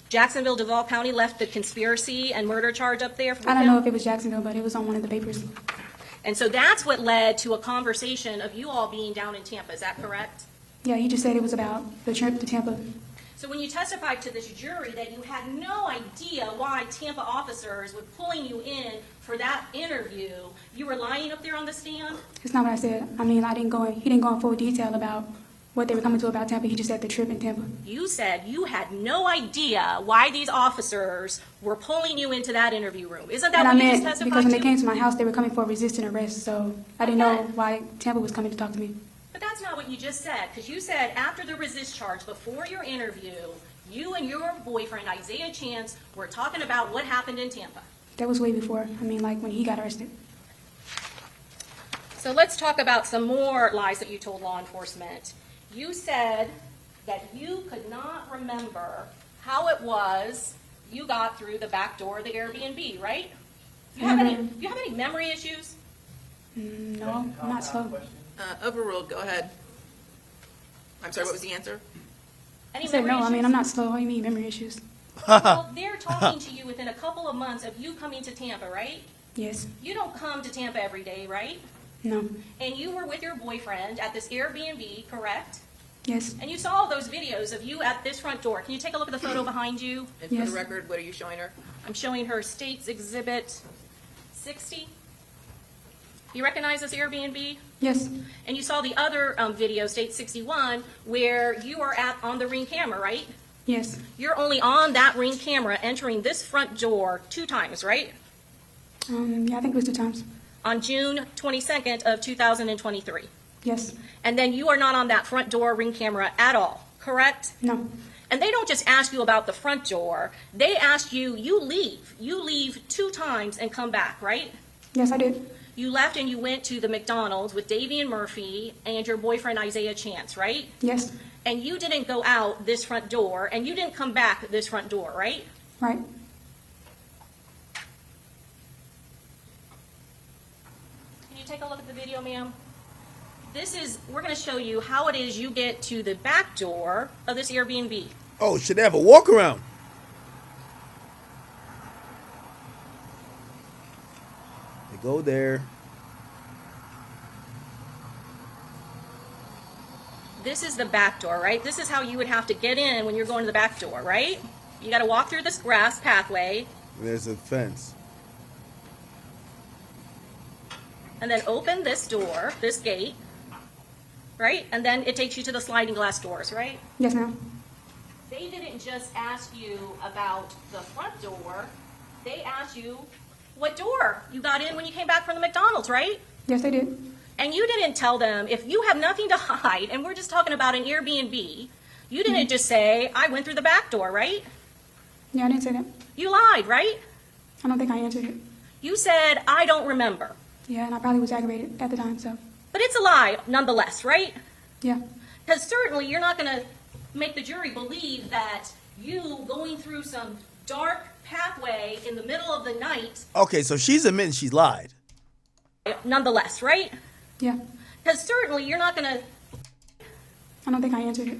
Jacksonville, Duval County left the conspiracy and murder charge up there for I don't him? know if it was Jacksonville, but it was on one of the papers. And so that's what led to a conversation of you all being down in Tampa. Is that correct? Yeah, he just said it was about the trip to Tampa. So when you testified to this jury that you had no idea why Tampa officers were pulling you in for that interview, you were lying up there on the stand? It's not what I said. I mean, he didn't go in full detail about what they were coming to about Tampa. He just said the trip in Tampa. You said you had no idea why these officers were pulling you into that interview room. Isn't that And I what you just meant testified because when they to? came to my house, they were coming for resisting arrest, so I didn't know Okay. why Tampa was coming to talk to me. But that's not what you just said, because you said after the resist charge, before your interview, you and your boyfriend, Isaiah Chance, were talking about what happened in Tampa. That was way before. I mean, like when he got arrested. So let's talk about some more lies that you told law enforcement. You said that you could not remember how it was you got through the back door of the Airbnb, right? Do you have any memory issues? No, I'm not slow. Overruled, go ahead. I'm sorry, what was the answer? Any I said memory no, I mean, issues? I'm not slow. What do you mean, memory issues? Well, they're talking to you within a couple of months of you coming to Tampa, right? Yes. You don't come to Tampa every day, right? No. And you were with your boyfriend at this Airbnb, correct? Yes. And you saw those videos of you at this front door. Can you take a look at the photo behind you? And for Yes. the record, what are you showing her? I'm showing her States Exhibit 60. You recognize this Airbnb? Yes. And you saw the other video, State 61, where you are on the Ring camera, right? Yes. You're only on that Ring camera entering this front door 2 times, right? Yeah, I think it was 2 times. On June 22nd of 2023. Yes. And then you are not on that front door Ring camera at all, correct? No. And they don't just ask you about the front door. They ask you, you leave. You leave 2 times and come back, right? Yes, I did. You left and you went to the McDonald's with Davian Murphy and your boyfriend Isaiah Chance, right? Yes. And you didn't go out this front door and you didn't come back this front door, right? Right. Can you take a look at the video, ma'am? We're going to show you how it is you get to the back door of this Airbnb. Oh, should they have a walk around? They go there. This is the back door, right? This is how you would have to get in when you're going to the back door, right? You got to walk through this grass pathway There's a fence. and then open this door, this gate, right? And then it takes you to the sliding glass doors, right? Yes, ma'am. They didn't just ask you about the front door. They asked you what door you got in when you came back from the McDonald's, right? Yes, they did. And you didn't tell them, if you have nothing to hide, and we're just talking about an Airbnb, you didn't just say, I went through the back door, right? Yeah, I didn't say that. You lied, right? I don't think I answered it. You said, I don't remember. Yeah, and I probably was aggravated at the time, so. But it's a lie nonetheless, right? Yeah. Because certainly you're not going to make the jury believe that you going through some dark pathway in the middle of the night, Okay, so she's admitting she's lied. nonetheless, right? Yeah. Because certainly you're not going to, I don't think I answered it.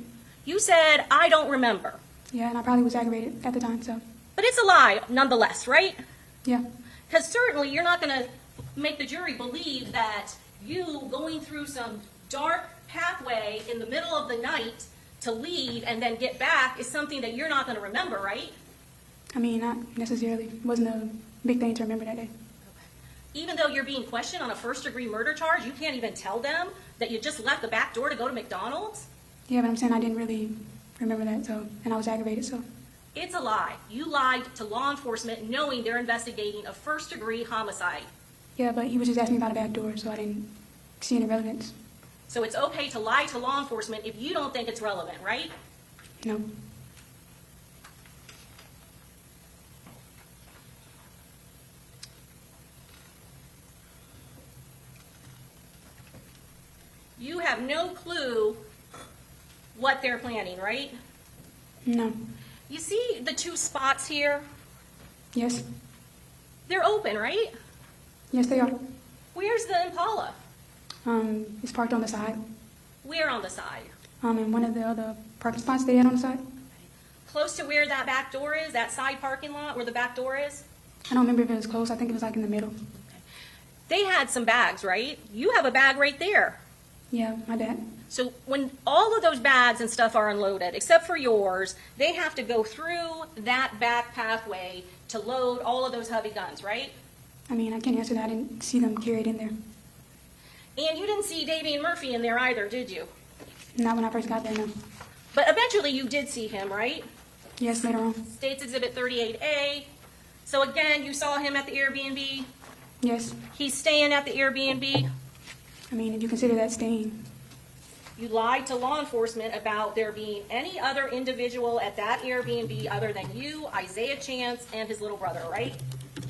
you said, I don't remember. Yeah, and I probably was aggravated at the time, so. But it's a lie nonetheless, right? Yeah. Because certainly you're not going to make the jury believe that you going through some dark pathway in the middle of the night to leave and then get back is something that you're not going to remember, right? I mean, not necessarily. It wasn't a big thing to remember that day. Even though you're being questioned on a first-degree murder charge, you can't even tell them that you just left the back door to go to McDonald's? Yeah, but I'm saying I didn't really remember that, so, and I was aggravated, so. It's a lie. You lied to law enforcement knowing they're investigating a first-degree homicide. Yeah, but he was just asking me about a back door, so I didn't see any relevance. So it's okay to lie to law enforcement if you don't think it's relevant, right? No. You have no clue what they're planning, right? No. You see the 2 spots here? Yes. They're open, right? Yes, they are. Where's the Impala? It's parked on the side. Where on the side? In one of the other parking spots they had on the side. Close to where that back door is, that side parking lot where the back door is? I don't remember if it was close. I think it was like in the middle. They had some bags, right? You have a bag right there. Yeah, my dad. So when all of those bags and stuff are unloaded, except for yours, they have to go through that back pathway to load all of those heavy guns, right? I mean, I can't answer that. I didn't see them carried in there. And you didn't see Davian Murphy in there either, did you? Not when I first got there, no. But eventually you did see him, right? Yes, later on. States Exhibit 38A. So again, you saw him at the Airbnb. Yes. He's staying at the Airbnb. I mean, if you consider that staying. You lied to law enforcement about there being any other individual at that Airbnb other than you, Isaiah Chance, and his little brother, right?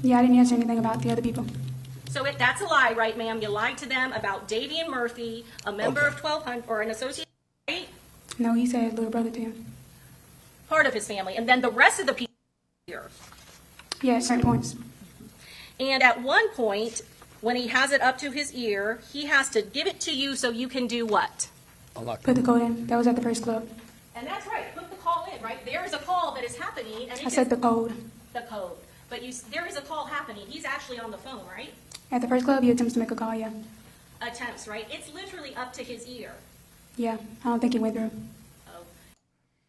Yeah, I didn't answer anything about the other people. So that's a lie, right, ma'am? You lied to them about Davian Murphy, a member of 1200, or an associate, right? No, he said little brother to him. Part of his family. And then the rest of the people here. Yeah, at certain points. And at one point, when he has it up to his ear, he has to give it to you so you can do what? Put the code in. That was at the first club. And that's right. Put the call in, right? There is a call that is happening. And I said the code. the code. But there is a call happening. He's actually on the phone, right? At the first club, he attempts to make a call, yeah. Attempts, right? It's literally up to his ear. Yeah, I don't think he went through. Oh.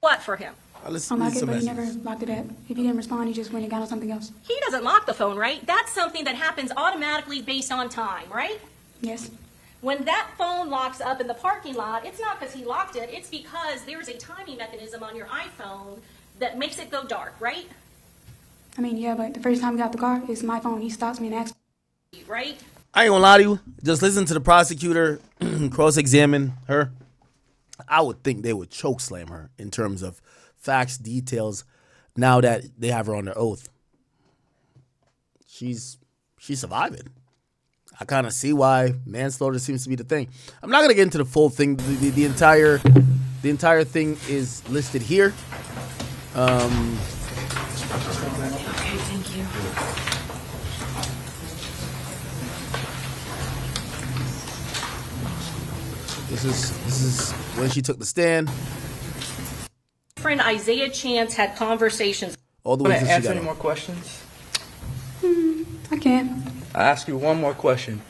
What for him? Unlock it, but he never locked it up. If he didn't respond, he just went and got on something else. He doesn't lock the phone, right? That's something that happens automatically based on time, right? Yes. When that phone locks up in the parking lot, it's not because he locked it, it's because there's a timing mechanism on your iPhone that makes it go dark, right? I mean, yeah, but the first time he got out the car, it's my phone. He stops me and asks. Right? I ain't gonna lie to you. Just listen to the prosecutor cross-examine her. I would think they would choke slam her in terms of facts, details, now that they have her on their oath. She's surviving. I kind of see why manslaughter seems to be the thing. I'm not gonna get into the full thing. The entire thing is listed here. Okay, thank you. This is when she took the stand. Friend Isaiah Chance had conversations. All the Want way to she answer got any on. more questions? I can't. I ask you one more question.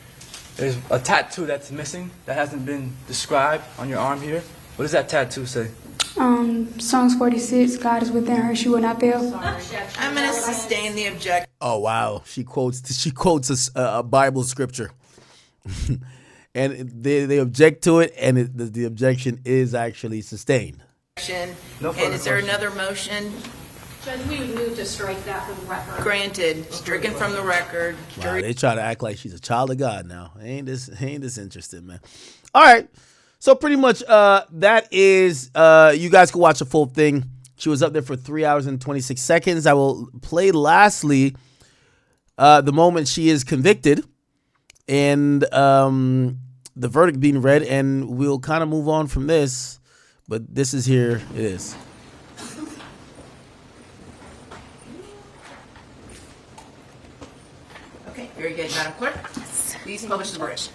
There's a tattoo that's missing that hasn't been described on your arm here. What does that tattoo say? Psalms 46, God is within her, she will not fail. I'm going to sustain the objection. Oh wow, she quotes a Bible scripture, and they object to it, and the objection is actually sustained. No And further is there questions. another motion? Judge, we would move to strike that from the record. Granted, stricken from the record. Wow, they try to act like she's a child of God now. Ain't this interesting, man? All right, so pretty much that is you guys can watch the full thing. She was up there for 3 hours and 26 seconds. I will play lastly the moment she is convicted and the verdict being read, and we'll kind of move on from this. But this is here. It is. Okay, very good, Madam Clerk. Please publish the verdict.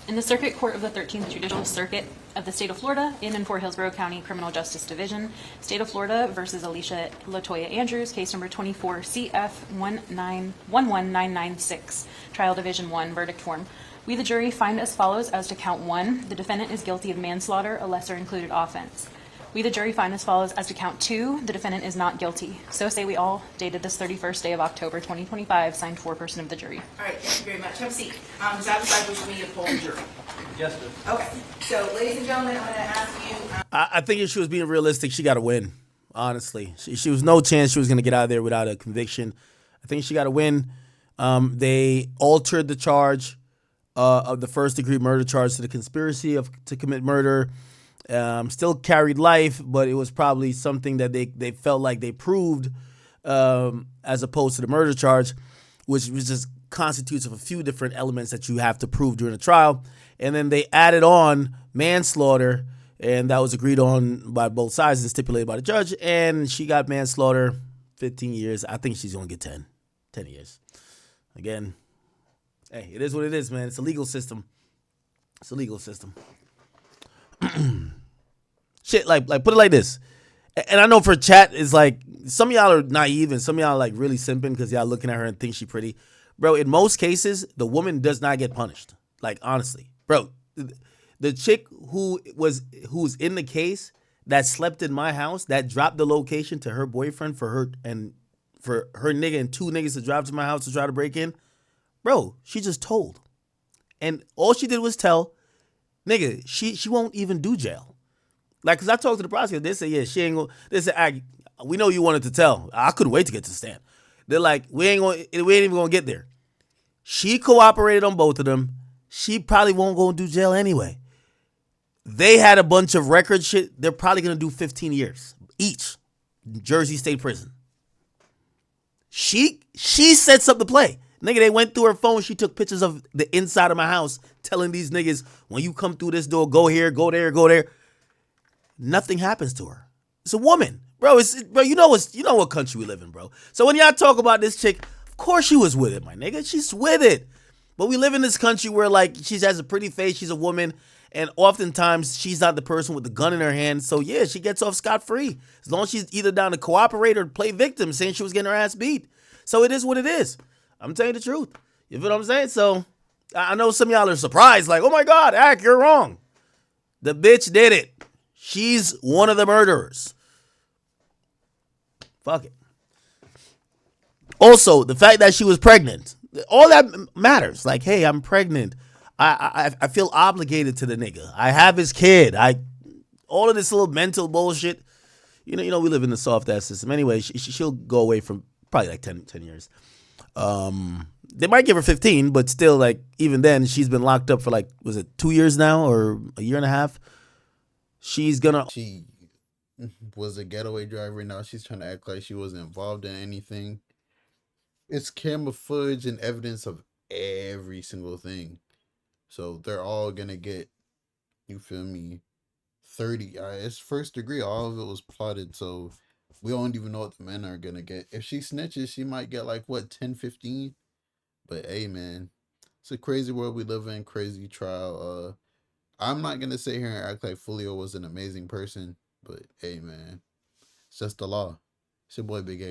In the Circuit Court of the 13th Judicial Circuit of the State of Florida, in and for Hillsborough County Criminal Justice Division, State of Florida versus Alicia Latoya Andrews, case number 24 CF 11996, Trial Division 1, verdict form. We, the jury, find as follows as to count 1, the defendant is guilty of manslaughter, a lesser included offense. We, the jury, find as follows as to count 2, the defendant is not guilty. So say we all, dated this 31st day of October 2025, signed foreperson of the jury. All right, thank you very much. Have a seat. Satisfied with me to poll the jury. Yes, sir. Okay, so ladies and gentlemen, I'm going to ask you. I think if she was being realistic, she got to win. Honestly, she was no chance she was going to get out of there without a conviction. I think she got to win. They altered the charge of the first-degree murder charge to the conspiracy to commit murder. Still carried life, but it was probably something that they felt like they proved as opposed to the murder charge, which just constitutes of a few different elements that you have to prove during a trial. And then they added on manslaughter, and that was agreed on by both sides and stipulated by the judge. And she got manslaughter, 15 years. I think she's going to get 10 years. Again, hey, it is what it is, man. It's a legal system. It's a legal system. Shit, like put it like this. And I know for chat, it's like some of y'all are naive and some of y'all are like really simping because y'all looking at her and think she pretty. Bro, in most cases, the woman does not get punished. Like, honestly. Bro, the chick who's in the case that slept in my house, that dropped the location to her boyfriend for her nigga and 2 niggas to drive to my house to try to break in. Bro, she just told. And all she did was tell, nigga, she won't even do jail. Like, because I talked to the prosecutor, they said, yeah, she ain't going to, they said, we know you wanted to tell. I couldn't wait to get to the stand. They're like, we ain't even going to get there. She cooperated on both of them. She probably won't go and do jail anyway. They had a bunch of record shit. They're probably going to do 15 years each. Jersey State Prison. She sets up the play. Nigga, they went through her phone. She took pictures of the inside of my house telling these niggas, when you come through this door, go here, go there, go there. nothing happens to her. It's a woman, bro. Bro. You know what country we live in, bro. So when y'all talk about this chick, of course she was with it, my nigga. She's with it. But we live in this country where like she has a pretty face, she's a woman, and oftentimes she's not the person with the gun in her hand. So yeah, she gets off scot-free as long as she's either down to cooperate or play victim, saying she was getting her ass beat. So it is what it is. I'm telling you the truth. You feel what I'm saying? So I know some of y'all are surprised, like, oh my God, Ak, you're wrong. The bitch did it. She's one of the murderers. Fuck it. Also, the fact that she was pregnant, all that matters. Like, hey, I'm pregnant. I feel obligated to the nigga. I have his kid. All of this little mental bullshit. You know, we live in the soft ass system. Anyway, she'll go away from probably like 10 years. They might give her 15, but still, like, even then, she's been locked up for like, was it 2 years now or a year and a half? She's gonna. She was a getaway driver. Now she's trying to act like she wasn't involved in anything. It's camera footage and evidence of every single thing. So they're all gonna get, you feel me, 30. It's first degree. All of it was plotted. So we don't even know what the men are gonna get. If she snitches, she might get like, what, 10, 15? But hey, man, it's a crazy world we live in. Crazy trial. I'm not gonna sit here and act like Foolio was an amazing person, but hey, man, it's just the law. It's your boy Big A.